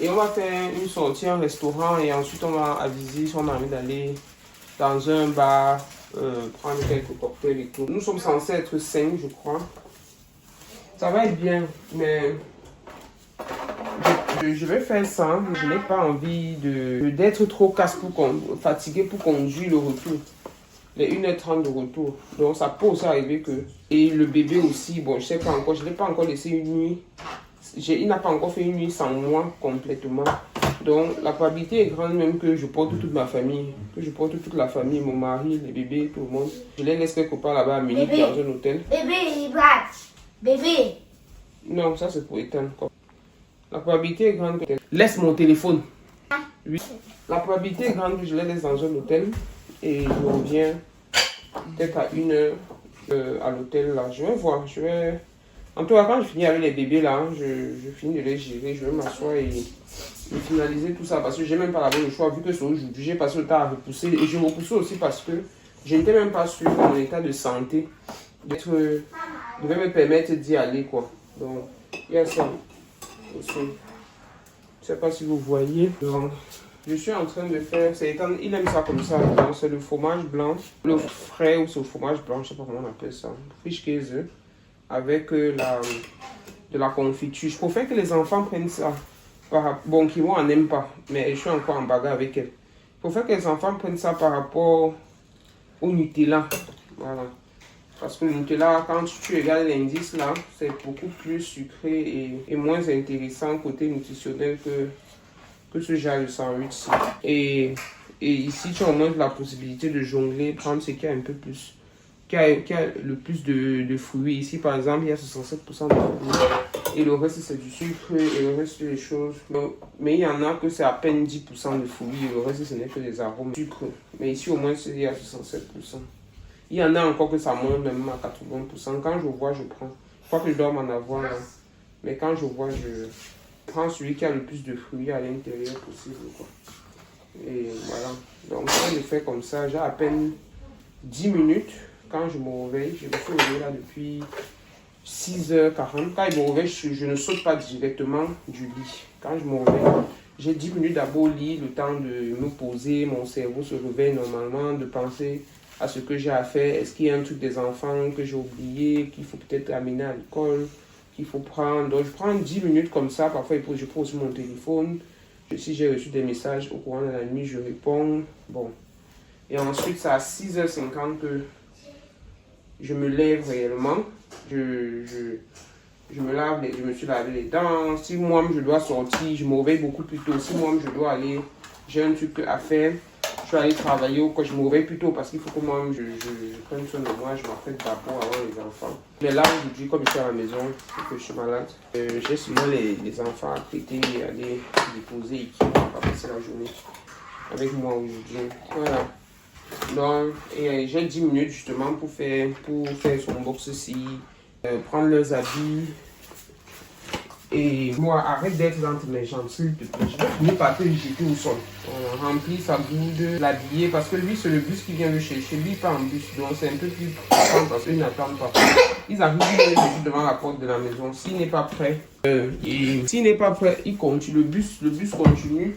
[SPEAKER 1] Et on va faire une sortie, un restaurant et ensuite on va aviser si on a envie d'aller dans un bar, prendre quelques cocktails et tout. Nous sommes censés être 5, je crois. Ça va être bien, mais je vais faire ça. Je n'ai pas envie d'être trop fatigué pour conduire le retour. Les 1h30 de retour. Donc ça peut aussi arriver que... Et le bébé aussi, bon, je sais pas encore, je ne l'ai pas encore laissé une nuit. Il n'a pas encore fait une nuit sans moi complètement. Donc la probabilité est grande même que je porte toute ma famille. Que je porte toute la famille, mon mari, les bébés, tout le monde. Je les laisse quelque part là-bas à Munich dans un hôtel.
[SPEAKER 4] Bébé, il bat. Bébé.
[SPEAKER 1] Non, ça c'est pour éteindre. La probabilité est grande que... Laisse mon téléphone. Oui. La probabilité est grande que je les laisse dans un hôtel. Et je reviens peut-être à 1h à l'hôtel là. Je vais voir. En tout cas, quand je finis avec les bébés là, je finis de les gérer. Je vais m'asseoir et finaliser tout ça. Parce que j'ai même pas le choix. Vu que c'est aujourd'hui, j'ai passé le temps à repousser. Et je repousse aussi parce que je n'étais même pas sûr de mon état de santé devait me permettre d'y aller quoi. Donc, il y a ça aussi. Je ne sais pas si vous voyez. Donc, je suis en train de faire, il aime ça comme ça, c'est le fromage blanc, le frais ou c'est le fromage blanc, je ne sais pas comment on appelle ça, Frischkäse, avec de la confiture. Je préfère que les enfants prennent ça. Bon, Kimo en aime pas, mais je suis encore en bagarre avec elle. Je préfère que les enfants prennent ça par rapport au Nutella. Voilà. Parce que le Nutella, quand tu regardes l'indice là, c'est beaucoup plus sucré et moins intéressant côté nutritionnel que ce genre de sandwich. Et ici, tu as au moins la possibilité de jongler, prendre ce qui a un peu plus, qui a le plus de fruits. Ici, par exemple, il y a 67% de fruits. Et le reste, c'est du sucre et le reste des choses. Mais il y en a que c'est à peine 10% de fruits et le reste, ce n'est que des arômes sucre. Mais ici, au moins, il y a 67%. Il y en a encore que ça monte même à 80%. Quand je vois, je prends. Je crois que je dois m'en avoir là. Mais quand je vois, je prends celui qui a le plus de fruits à l'intérieur possible, quoi. Et voilà. Donc, quand je fais comme ça, j'ai à peine 10 minutes. Quand je me réveille, je me suis réveillé là depuis 6h40. Quand je me réveille, je ne saute pas directement du lit. Quand je me réveille, j'ai 10 minutes d'abord au lit, le temps de me poser, mon cerveau se réveille normalement, de penser à ce que j'ai à faire. Est-ce qu'il y a un truc des enfants que j'ai oublié, qu'il faut peut-être amener à l'école, qu'il faut prendre. Donc je prends 10 minutes comme ça. Parfois je prends aussi mon téléphone. Si j'ai reçu des messages au courant de la nuit, je réponds. Bon. Et ensuite, c'est à 6h50 que je me lève réellement. Je me suis lavé les dents. Si moi je dois sortir, je me réveille beaucoup plus tôt. Si moi je dois aller, j'ai un truc à faire, je suis allé travailler ou quoi, je me réveille plus tôt parce qu'il faut que moi je prenne soin de moi, je m'apprête d'abord avant les enfants. Mais là aujourd'hui, comme je suis à la maison et que je suis malade, j'ai souvent les enfants à traiter et aller déposer et qui vont pas passer la journée avec moi aujourd'hui. Voilà. Donc, j'ai 10 minutes justement pour faire son box-ci, prendre leurs habits. Et moi, arrête d'être dans mes jambes, s'il te plaît. Je vais finir par te jeter au sol. On remplit sa boude, l'habiller, parce que lui, c'est le bus qui vient le chercher. Lui, pas en bus, donc c'est un peu plus important parce qu'ils n'attendent pas. Ils arrivent devant la porte de la maison. S'il n'est pas prêt, il continue. Le bus continue.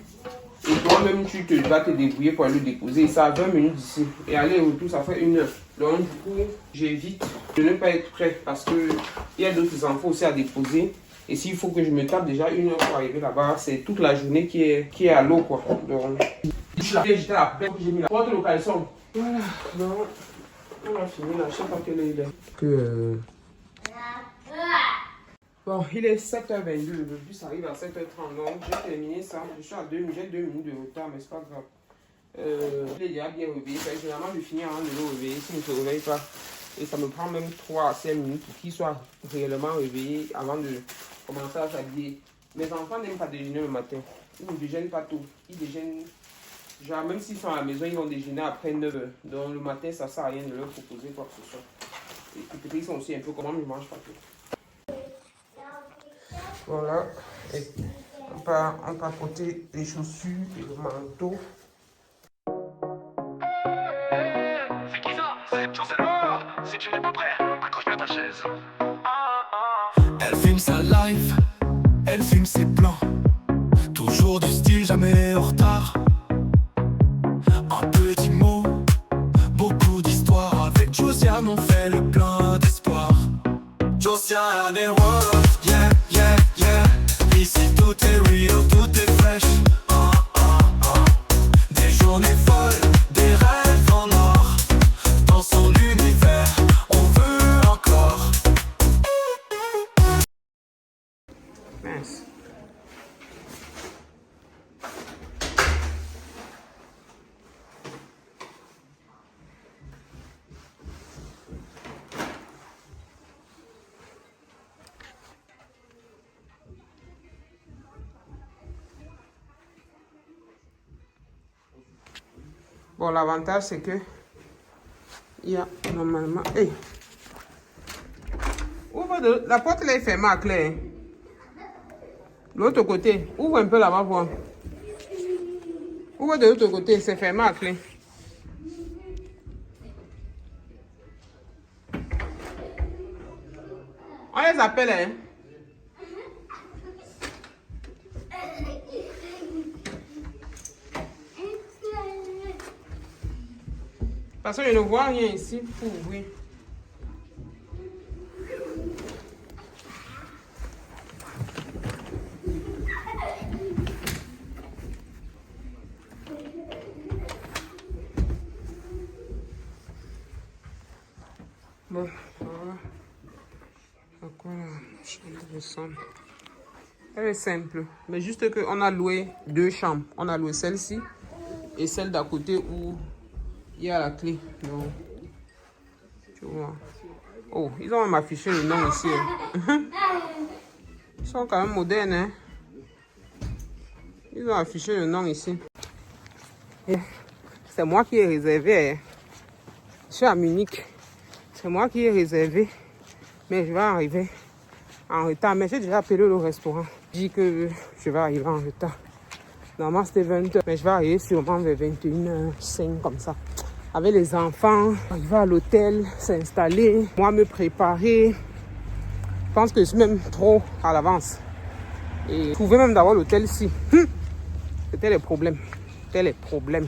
[SPEAKER 1] Et toi-même, tu vas te débrouiller pour aller le déposer. Et ça a 20 minutes d'ici. Et aller-retour, ça fait 1 heure. Donc, du coup, j'évite de ne pas être prêt parce qu'il y a d'autres enfants aussi à déposer. Et s'il faut que je me tape déjà 1 heure pour arriver là-bas, c'est toute la journée qui est à l'eau, quoi. Donc, j'étais à peine, j'ai mis la porte au caleçon. Voilà, donc, on a fini là, je sais pas quelle heure il est. Bon, il est 7h22, le bus arrive à 7h30, donc j'ai terminé ça. Je suis à 2 minutes de retard, mais c'est pas grave. Il est déjà bien réveillé, généralement je finis avant de le réveiller s'il ne se réveille pas. Et ça me prend même 3 à 5 minutes pour qu'il soit réellement réveillé avant de commencer à s'habiller. Mes enfants n'aiment pas déjeuner le matin, ils ne déjeunent pas tôt, ils déjeunent, genre même s'ils sont à la maison, ils vont déjeuner après 9h. Donc le matin, ça ne sert à rien de leur proposer quoi que ce soit. Et peut-être qu'ils sont aussi un peu comme moi, mais je ne mange pas tout. Voilà, et on peut porter les chaussures et le manteau.
[SPEAKER 2] Si tu n'es pas prêt, accroche-toi à ta chaise. Elle filme sa life, elle filme ses plans. Toujours du style, jamais en retard. Un petit mot, beaucoup d'histoires. Avec Josiane, on fait le plein d'espoir. Josiane et World, yeah, yeah, yeah. Ici tout est real, tout est fresh. Des journées folles, des rêves en or. Dans son univers, on veut encore.
[SPEAKER 1] Mince. Bon, l'avantage c'est que il y a normalement. Hey. Ouvre la porte là est fermée à clé. Hein. L'autre côté, ouvre un peu là-bas voir. Ouvre de l'autre côté, c'est fermé à clé. On les appelle, hein. Parce que je ne vois rien ici pour ouvrir. Bon, voilà. À quoi la chambre ressemble? Elle est simple, mais juste qu'on a loué 2 chambres. On a loué celle-ci et celle d'à côté où il y a la clé. Donc, tu vois. Oh, ils ont même affiché le nom ici. Hein. Ils sont quand même modernes. Hein. Ils ont affiché le nom ici. C'est moi qui ai réservé. Hein. Je suis à Munich. C'est moi qui ai réservé. Mais je vais arriver en retard. Mais j'ai déjà appelé le restaurant. Je dis que je vais arriver en retard. Normalement, c'était 20h. Mais je vais arriver sûrement vers 21h05 comme ça. Avec les enfants, arriver à l'hôtel, s'installer, moi me préparer. Je pense que je suis même trop à l'avance. Et trouver même d'avoir l'hôtel ici. C'était les problèmes. C'était les problèmes.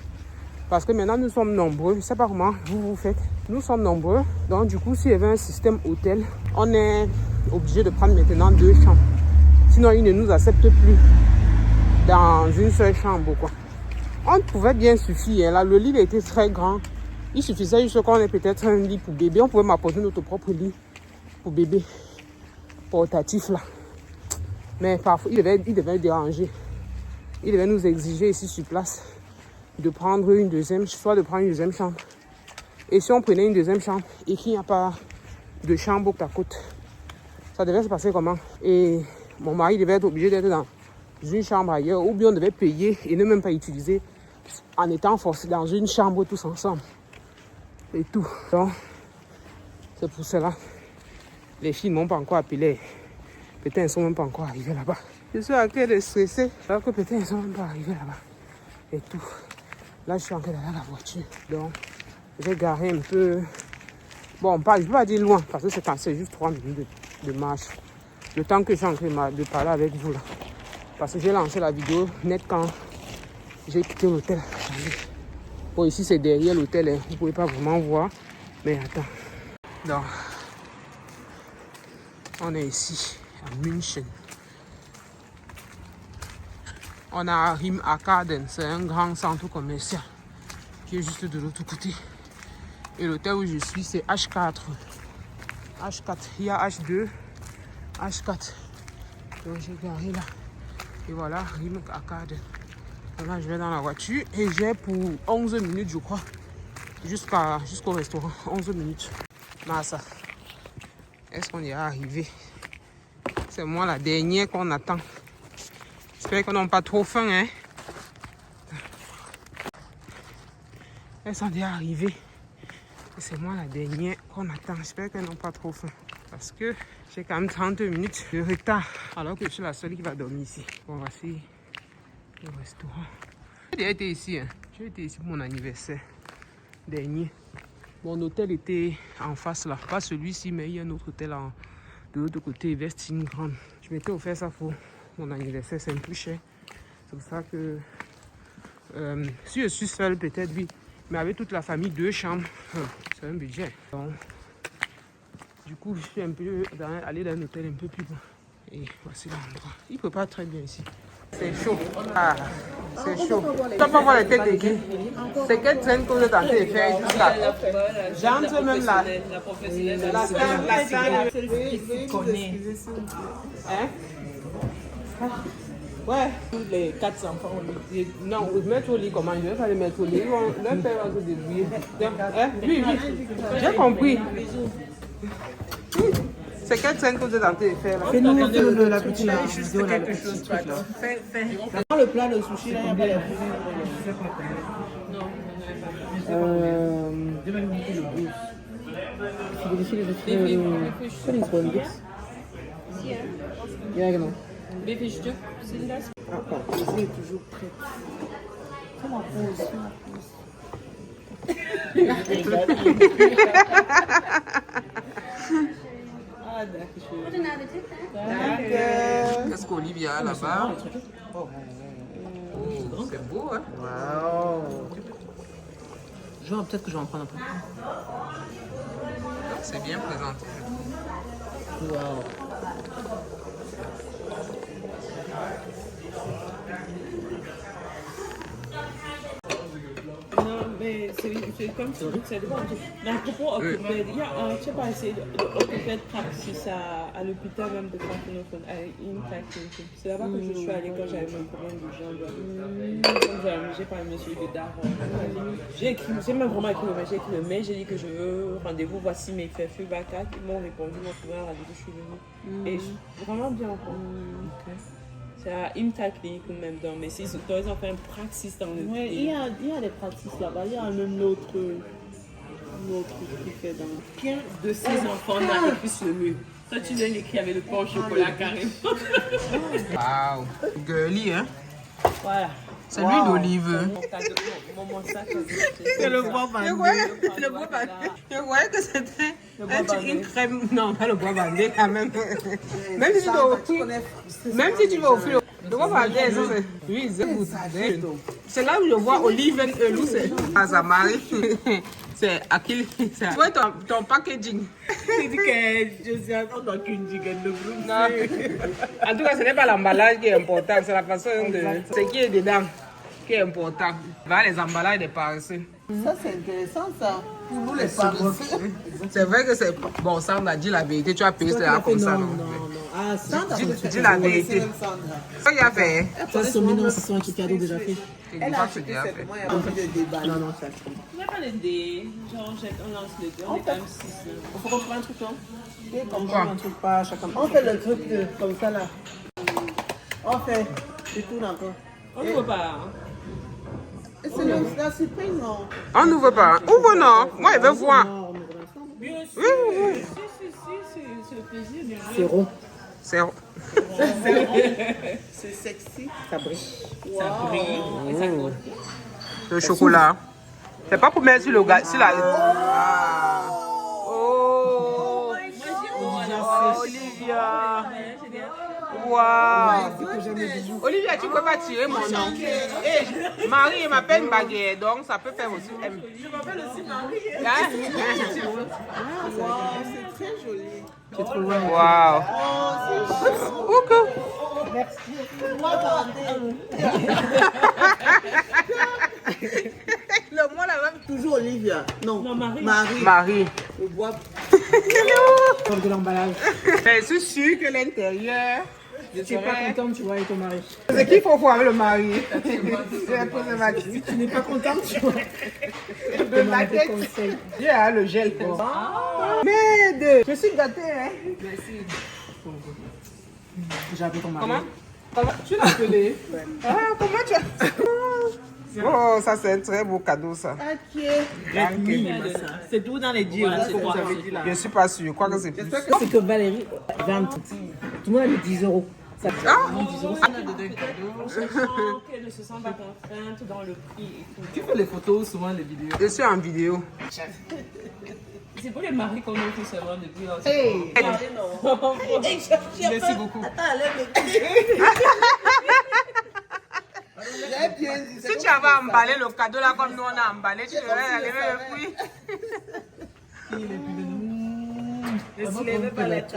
[SPEAKER 1] Parce que maintenant, nous sommes nombreux. Je ne sais pas comment vous faites. Nous sommes nombreux. Donc, du coup, s'il y avait un système hôtel, on est obligé de prendre maintenant 2 chambres. Sinon, ils ne nous acceptent plus dans une seule chambre, quoi. On pouvait bien suffire. Là, le lit était très grand. Il suffisait juste qu'on ait peut-être un lit pour bébé. On pouvait m'apporter notre propre lit pour bébé portatif, là. Mais parfois, il devait déranger. Il devait nous exiger ici sur place de prendre une deuxième, soit de prendre une deuxième chambre. Et si on prenait une deuxième chambre et qu'il n'y a pas de chambre côte à côte, ça devait se passer comment? Et mon mari devait être obligé d'être dans une chambre ailleurs, ou bien on devait payer et ne même pas utiliser en étant forcé dans une chambre tous ensemble. Et tout. Donc, c'est pour cela. Les filles ne m'ont pas encore appelé. Peut-être elles ne sont même pas encore arrivées là-bas. Je suis en train de stresser, alors que peut-être elles ne sont même pas arrivées là-bas. Et tout. Là, je suis en train d'aller à la voiture. Donc, je vais garer un peu. Bon, je ne peux pas dire loin, parce que c'est juste 3 minutes de marche. Le temps que je suis en train de parler avec vous là. Parce que j'ai lancé la vidéo net quand j'ai quitté l'hôtel. Bon, ici c'est derrière l'hôtel, hein. Vous ne pouvez pas vraiment voir. Mais attends. Donc, on est ici, à München. On a Rim Arcaden, c'est un grand centre commercial qui est juste de l'autre côté. Et l'hôtel où je suis, c'est H4. H4, il y a H2, H4. Donc j'ai garé là. Et voilà, Rim Arcaden. Là, je vais dans la voiture et j'ai pour 11 minutes, je crois, jusqu'au restaurant. 11 minutes. Massa, est-ce qu'on est arrivé? C'est moi la dernière qu'on attend. J'espère qu'on n'a pas trop faim, hein? Est-ce qu'on est arrivé? C'est moi la dernière qu'on attend. J'espère qu'elles n'ont pas trop faim. Parce que j'ai quand même 30 minutes de retard. Alors que je suis la seule qui va dormir ici. Bon, voici le restaurant. J'ai déjà été ici, hein. J'ai été ici pour mon anniversaire dernier. Mon hôtel était en face là. Pas celui-ci, mais il y a un autre hôtel de l'autre côté, Westin Grand. Je m'étais offert ça pour mon anniversaire, c'est un peu cher. C'est pour ça que si je suis seule, peut-être oui. Mais avec toute la famille, 2 chambres, c'est un budget. Donc, du coup, je suis un peu allé dans un hôtel un peu plus bon. Et voici l'endroit. Il ne peut pas très bien ici. C'est chaud. Ah, c'est chaud. Tu peux pas voir les têtes d'équipe. C'est quelle scène que vous êtes en train de faire jusqu'à. J'entre même là. La professionnelle. La salle. Celle-ci connaît. Hein? Ouais. Les 4 enfants au lit. Non, mettre au lit comment? Je vais pas les mettre au lit. Leur père va se débrouiller. Hein? Oui, oui. J'ai compris. C'est quelle scène que vous êtes en train de faire là?
[SPEAKER 5] Fais-nous la petite vidéo là. Quelque chose, fais. Dans le plat de sushi, là, il n'y a pas les
[SPEAKER 1] Qu'est-ce qu'Olivia a là-bas? Oh, c'est beau, hein? Waouh!
[SPEAKER 5] Genre, peut-être que je vais en prendre un peu.
[SPEAKER 1] C'est bien présenté.
[SPEAKER 5] Waouh! Non, mais c'est comme tu dis, c'est bon. Mais à propos d'Occupied, il y a un, je sais pas, c'est l'Occupied Praxis à l'hôpital même de francophonie, à Impact. C'est là-bas que je suis allée quand j'avais mon problème de jambes. Comme j'ai parlé de monsieur Godard. J'ai écrit, j'ai même vraiment écrit j'ai écrit le mail, j'ai dit que je veux rendez-vous, voici mes faits Bacat. Ils m'ont répondu, ils m'ont trouvé un rendez-vous, je suis venue. Et vraiment bien encore. C'est à Imtac Clinic ou même dans, mais ils ont fait un praxis dans le... Oui, il y a des praxis là-bas, il y a même l'autre qui fait dans... Qu'un de ces enfants n'a plus le mieux. Toi, tu viens d'écrire avec le pain au chocolat carrément.
[SPEAKER 1] Waouh! Girly, hein?
[SPEAKER 5] Voilà.
[SPEAKER 1] C'est l'huile d'olive.
[SPEAKER 5] C'est le bois bandé.
[SPEAKER 1] Le bois bandé. Je voyais que c'était une crème. Non, pas le bois bandé quand même. Même si tu veux offrir. Le bois bandé, c'est là où je vois olive et c'est Azamari. C'est Akil. Tu vois ton packaging.
[SPEAKER 5] Tu dis que je suis encore dans qu'une giga de groupe.
[SPEAKER 1] En tout cas, ce n'est pas l'emballage qui est important, c'est la façon de. Ce qui est dedans qui est important. Voilà les emballages des paresseux.
[SPEAKER 5] Ça, c'est intéressant, ça. Pour nous, les paresseux.
[SPEAKER 1] C'est vrai que c'est. Bon, Sandra, dis la vérité, tu as payé cela comme ça. Non.
[SPEAKER 5] Ah, Sandra,
[SPEAKER 1] dis la vérité. Qu'est-ce qu'il a fait?
[SPEAKER 5] Ça, c'est mignon, c'est son petit cadeau déjà fait.
[SPEAKER 1] Elle a acheté
[SPEAKER 5] simplement, il y a envie de débat. Non, ça. Il n'y a pas de dé. Genre, on lance le dé. On est quand même 6. Il faut qu'on trouve un truc, non? On prend un truc pas chacun. On fait le truc comme ça, là. On fait. C'est tout encore. On ne voit pas. C'est la surprise, non?
[SPEAKER 1] On n'ouvre pas. Ouvre, non. Moi, je veux voir.
[SPEAKER 5] Oui, c'est le plaisir. C'est rond.
[SPEAKER 1] C'est rond.
[SPEAKER 5] C'est sexy. Ça brille. Ça brille. Et ça coûte.
[SPEAKER 1] Le chocolat. C'est pas pour mettre sur le gars. Sur la... Oh! Olivia! Waouh.
[SPEAKER 7] C'est que j'aime les bijoux.
[SPEAKER 1] Olivia, tu peux pas tirer mon nom. Hey, Marie, il m'appelle Baguette, donc ça peut faire aussi M.
[SPEAKER 5] Je m'appelle aussi Marie.
[SPEAKER 1] Hein?
[SPEAKER 5] Wow, c'est très joli.
[SPEAKER 7] J'ai trouvé un
[SPEAKER 1] Waouh. Coucou.
[SPEAKER 5] Le moi là même toujours Olivia. Non, Marie.
[SPEAKER 1] Marie.
[SPEAKER 5] Le bois.
[SPEAKER 7] de l'emballage.
[SPEAKER 1] Je suis sûre que l'intérieur.
[SPEAKER 7] Je suis pas contente, tu vois, avec ton mari.
[SPEAKER 1] C'est qu'il faut voir avec le mari. C'est posé ma question.
[SPEAKER 7] Tu n'es pas contente, tu vois.
[SPEAKER 1] De ma tête. Dieu a le gel. Merde. Je suis gâtée, hein.
[SPEAKER 7] Merci. J'ai appelé ton mari.
[SPEAKER 1] Comment tu l'as appelé? Ah, comment tu as... Oh, ça c'est un très beau cadeau, ça.
[SPEAKER 5] Ok. C'est tout dans les dieux. Voilà, vous avez dit là.
[SPEAKER 1] Je suis pas sûre. Je crois que c'est plus.
[SPEAKER 7] C'est que Valérie vend tout. Tout le monde a mis 10 euros. Ça fait 10 euros.
[SPEAKER 8] Qu'elle ne se sent pas contrainte dans le prix et tout.
[SPEAKER 7] Tu fais les photos, souvent les vidéos.
[SPEAKER 1] Je suis en vidéo.
[SPEAKER 8] C'est pour les maris qu'on offre seulement depuis longtemps.
[SPEAKER 5] Hey.
[SPEAKER 7] Merci beaucoup.
[SPEAKER 1] Si tu avais emballé le cadeau là comme nous on a emballé, tu devrais aller le fruit.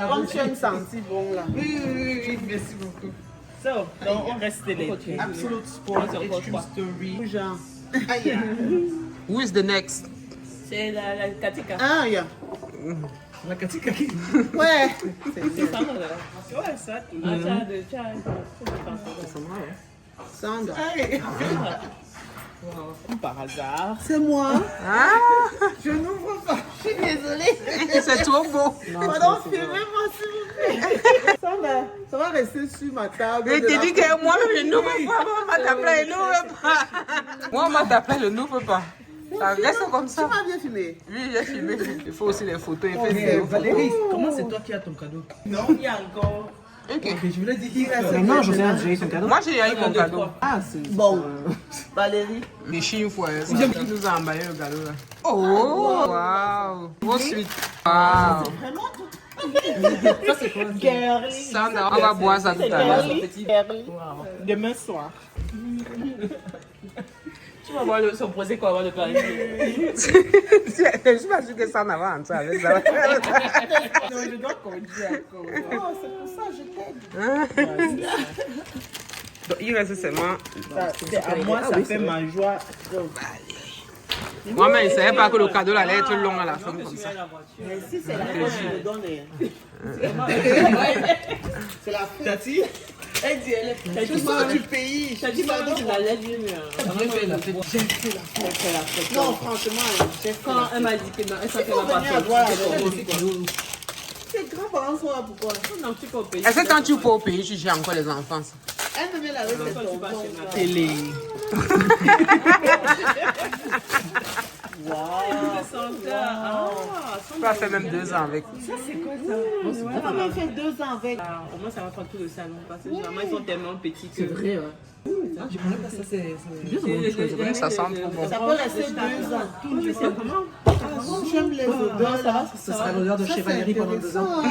[SPEAKER 5] Comme tu aimes sentir bon là.
[SPEAKER 7] Oui, merci beaucoup.
[SPEAKER 5] So, donc on reste les dieux.
[SPEAKER 7] Absolute Sport, Extreme Story.
[SPEAKER 5] Genre.
[SPEAKER 1] Who is the next?
[SPEAKER 8] C'est la Katika.
[SPEAKER 5] Ah, yeah.
[SPEAKER 7] La Katika qui.
[SPEAKER 5] Ouais.
[SPEAKER 8] C'est ça, là.
[SPEAKER 5] Ouais, ça. Sandra. Hey. Par hasard. C'est moi.
[SPEAKER 1] Ah,
[SPEAKER 5] Je n'ouvre pas. Je suis désolée.
[SPEAKER 1] c'est trop beau.
[SPEAKER 5] Pardon, filmez-moi s'il vous plaît. Ça va rester sur ma table.
[SPEAKER 1] Je te dis que moi-même je n'ouvre pas. Moi, on m'a tapé, je n'ouvre pas. Moi, on m'a tapé, je n'ouvre pas. Ça reste comme ça.
[SPEAKER 5] Tu m'as bien filmé.
[SPEAKER 1] Oui, j'ai filmé. Il faut aussi les photos. Il fait
[SPEAKER 7] Mais
[SPEAKER 1] zéro.
[SPEAKER 7] Valérie, comment c'est toi qui as ton cadeau?
[SPEAKER 5] Non, il y a encore.
[SPEAKER 1] Ok.
[SPEAKER 7] Je voulais dire. Non, je sais, j'ai eu ton cadeau.
[SPEAKER 1] Moi, j'ai eu mon cadeau.
[SPEAKER 7] Ah, c'est.
[SPEAKER 5] Bon. Valérie.
[SPEAKER 1] Les chiens, fois. C'est qui nous a emballé le cadeau là. Oh, waouh. Trop sweet. Waouh.
[SPEAKER 7] Ça, c'est quoi?
[SPEAKER 5] Girly.
[SPEAKER 1] Sandra, on va boire ça tout à l'heure.
[SPEAKER 5] Girly. Demain soir.
[SPEAKER 8] Tu vas voir son procès qu'on va avoir de Paris.
[SPEAKER 1] Je suis pas sûre que Sandra va entrer avec ça.
[SPEAKER 5] Non, je dois conduire encore. Oh, c'est pour ça que je t'aide.
[SPEAKER 1] Donc, il reste seulement.
[SPEAKER 5] À moi, ça fait ma joie.
[SPEAKER 1] Moi-même, je ne savais pas que le cadeau allait être long à la fin comme ça.
[SPEAKER 5] Mais si c'est la fois que je me donne. C'est la fête. Tati, elle dit, je sors du pays.
[SPEAKER 8] T'as dit maman, tu la lèves mieux.
[SPEAKER 7] J'ai fait la fête.
[SPEAKER 5] Non, franchement,
[SPEAKER 8] Quand elle m'a dit que non, elle s'en fait
[SPEAKER 5] faut
[SPEAKER 8] pas
[SPEAKER 5] venir voir.
[SPEAKER 8] faire.
[SPEAKER 5] Tes grands-parents sont là pourquoi?
[SPEAKER 8] Non, tu peux payer.
[SPEAKER 1] Est-ce que quand tu pars au pays, tu gères encore les enfants? Ça?
[SPEAKER 5] Elle me met la recette
[SPEAKER 8] Quand tu vas chez ma
[SPEAKER 5] télé.
[SPEAKER 1] Tu vas faire même 2 ans avec.
[SPEAKER 5] Elle m'a même fait 2 ans avec.
[SPEAKER 8] Au moins, ça va prendre tout le salon. Parce que généralement, ils sont tellement petits que.
[SPEAKER 7] C'est vrai, ouais. Ah, je connais pas ça, c'est.
[SPEAKER 1] Ça sent trop bon.
[SPEAKER 5] Ça peut rester 2 ans.
[SPEAKER 8] Oui, mais c'est vraiment.
[SPEAKER 5] J'aime les odeurs là.
[SPEAKER 7] Ce sera l'odeur de chez Valérie pendant 2 ans.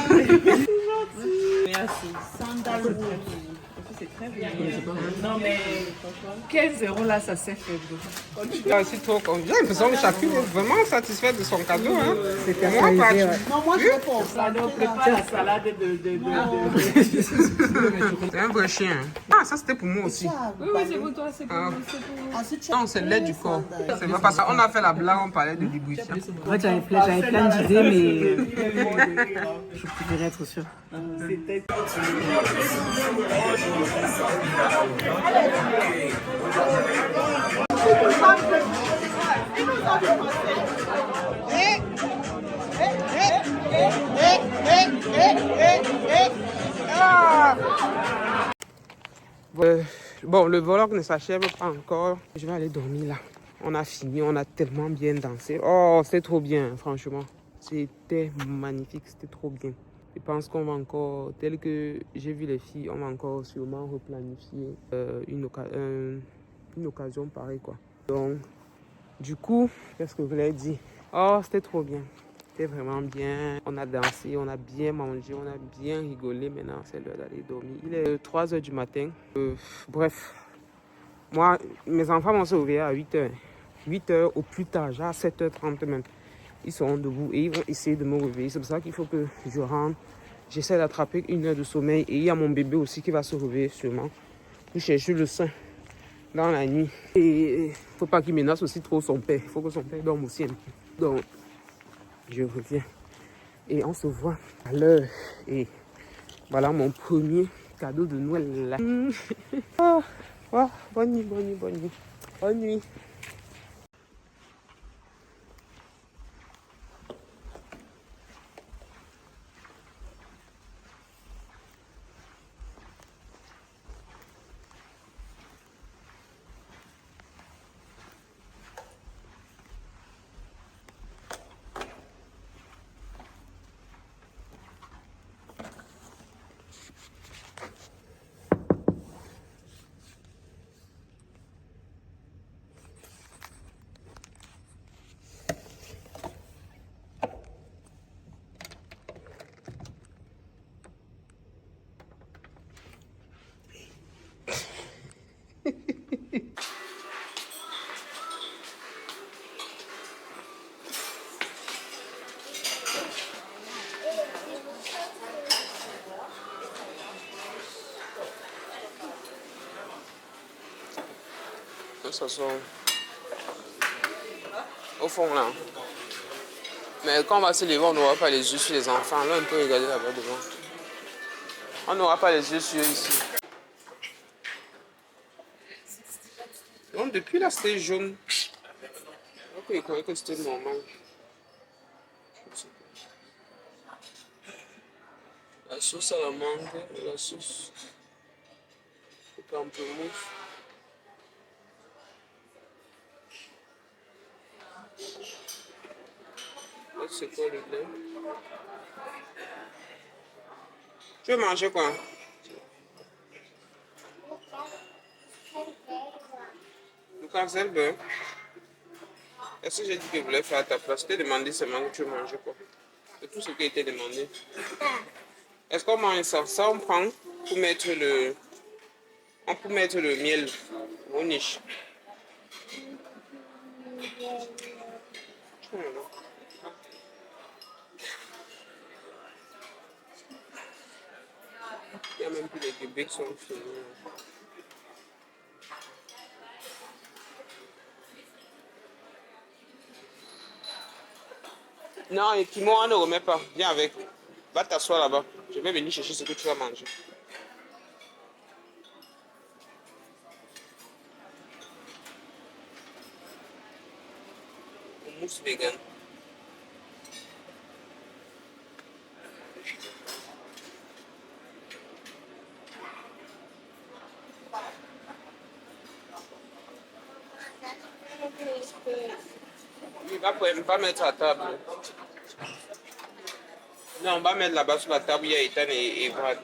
[SPEAKER 8] Merci.
[SPEAKER 5] Sandalwood.
[SPEAKER 8] C'est très bien. Non, mais franchement.
[SPEAKER 7] 15 euros là, ça s'est fait.
[SPEAKER 1] J'ai l'impression que chacune est vraiment satisfaite de son cadeau. Hein.
[SPEAKER 7] C'est
[SPEAKER 1] Moi, pas du-
[SPEAKER 5] Non, moi je vais pour ça.
[SPEAKER 8] On prépare la salade de.
[SPEAKER 1] C'est un vrai chien. Ah, ça c'était pour moi aussi.
[SPEAKER 8] Oui, oui, c'est pour toi, c'est pour
[SPEAKER 1] Ah.
[SPEAKER 5] Ensuite, tu
[SPEAKER 1] Non, c'est le lait du corps. C'est pas parce qu'on a fait la blague, on parlait de distribution.
[SPEAKER 7] Ouais, j'avais plein d'idées, mais je préférais être sûre.
[SPEAKER 1] Bon, le vlog ne s'achève pas encore. Je vais aller dormir là. On a fini, on a tellement bien dansé. Oh, c'était trop bien, franchement. C'était magnifique, c'était trop bien. Je pense qu'on va encore, tel que j'ai vu les filles, on va encore sûrement replanifier une occasion pareille, quoi. Donc, du coup, qu'est-ce que je voulais dire? Oh, c'était trop bien. C'était vraiment bien. On a dansé, on a bien mangé, on a bien rigolé. Maintenant, c'est l'heure d'aller dormir. Il est 3 h du matin. Bref, moi, mes enfants vont se réveiller à 8 h. 8 h au plus tard, genre à 7h30 même. Ils seront debout et ils vont essayer de me réveiller. C'est pour ça qu'il faut que je rentre. J'essaie d'attraper 1 heure de sommeil. Et il y a mon bébé aussi qui va se réveiller sûrement pour chercher le sein dans la nuit. Et il ne faut pas qu'il menace aussi trop son père. Il faut que son père dorme aussi un peu. Donc, je reviens. Et on se voit à l'heure. Et voilà mon premier cadeau de Noël là. Bonne nuit, bonne nuit, bonne nuit. Bonne nuit. Ça sort au fond là. Mais quand on va se lever, on n'aura pas les yeux sur les enfants. Là, on peut regarder là-bas devant. On n'aura pas les yeux sur eux ici. Donc, depuis là, c'était jaune. Donc, il croyait que c'était normal. La sauce à la mangue, la sauce au pamplemousse. C'est quoi le lait? Tu veux manger quoi? Le cancel beurre. Est-ce que j'ai dit que je voulais faire à ta place? Je t'ai demandé seulement que tu veux manger quoi? C'est tout ce qui a été demandé. Est-ce qu'on mange ça? Ça on prend pour mettre le... On peut mettre le miel au niche. Il y a même plus les bébés qui sont finis. Non, et Kimo, on ne remet pas. Viens avec. Va t'asseoir là-bas. Je vais venir chercher ce que tu vas manger. Mousse vegan. Il va pas mettre à table. Non, on va mettre là-bas sur la table, il y a Ethan et Brad.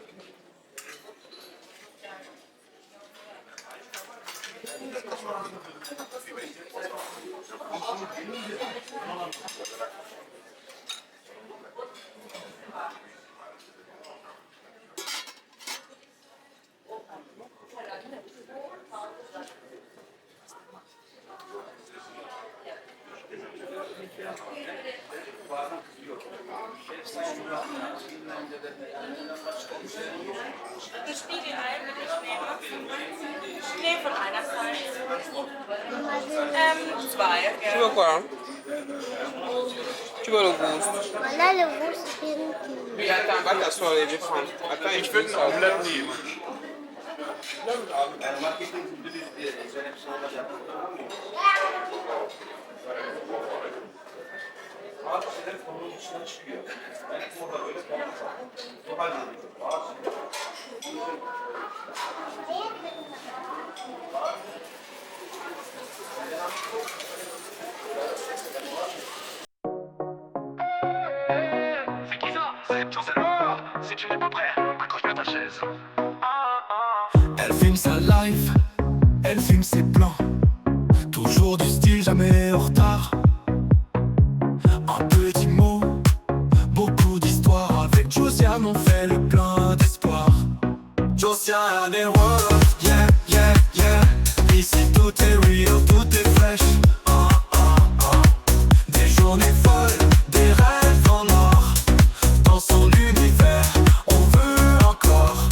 [SPEAKER 8] Nee, von einer Seite. Zwei.
[SPEAKER 1] Tu veux quoi? Tu veux le goût?
[SPEAKER 4] On a le rouge pinky.
[SPEAKER 1] Oui, attends, va t'asseoir et je vais prendre. Attends, je veux ça.
[SPEAKER 2] C'est qui ça? C'est Johnson Moore. Si tu n'es pas prêt, accroche bien ta chaise. Elle filme sa life, elle filme ses plans. Toujours du style, jamais en retard. Un petit mot, Josiane World, yeah, yeah, yeah. Ici tout est real, tout est fresh. Des journées folles, des rêves en or. Dans son univers, on veut encore.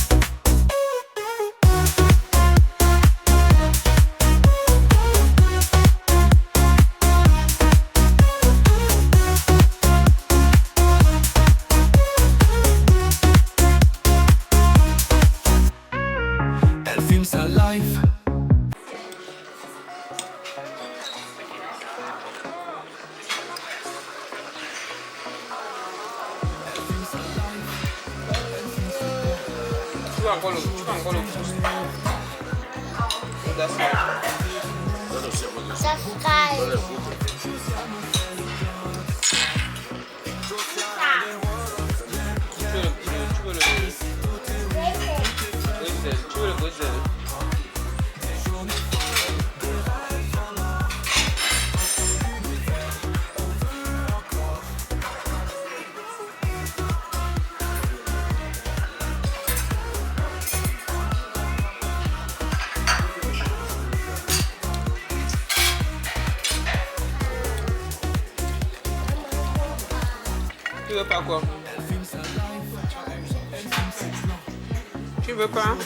[SPEAKER 2] Elle filme sa life.
[SPEAKER 1] Tu veux encore le That's right.
[SPEAKER 4] Subscribe.
[SPEAKER 1] Tu veux le brisel. Tu veux pas quoi? Tu veux pas?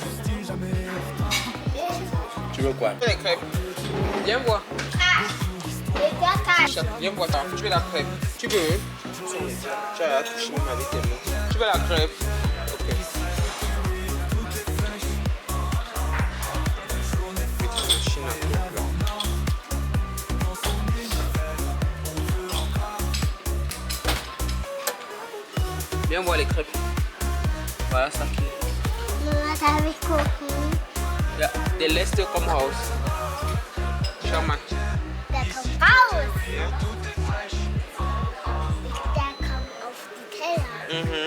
[SPEAKER 3] Tu veux quoi?
[SPEAKER 1] Tu veux les crêpes? Viens voir. Viens voir ça. Tu veux la crêpe? Tu veux? Tu as touché ma vie tellement. Tu veux la crêpe? Ok. Viens voir les crêpes. Voilà ça.
[SPEAKER 4] Maman, t'as vu coco?
[SPEAKER 1] Yeah, the Leicester Come House. Sherman.
[SPEAKER 4] Der kommt raus. Der kommt auf die Teller.
[SPEAKER 1] Mhm.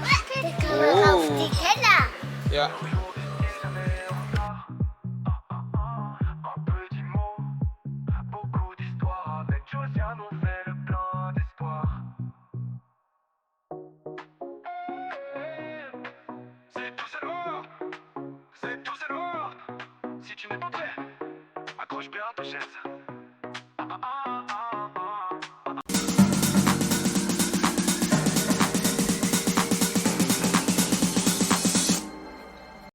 [SPEAKER 4] Der kommt auf die Teller.
[SPEAKER 1] Yeah.
[SPEAKER 2] Un petit mot, beaucoup d'histoires. Avec Josiane, on fait le plein d'espoir. C'est tout, c'est lourd. Si tu n'es pas prêt, accroche bien ta chaise.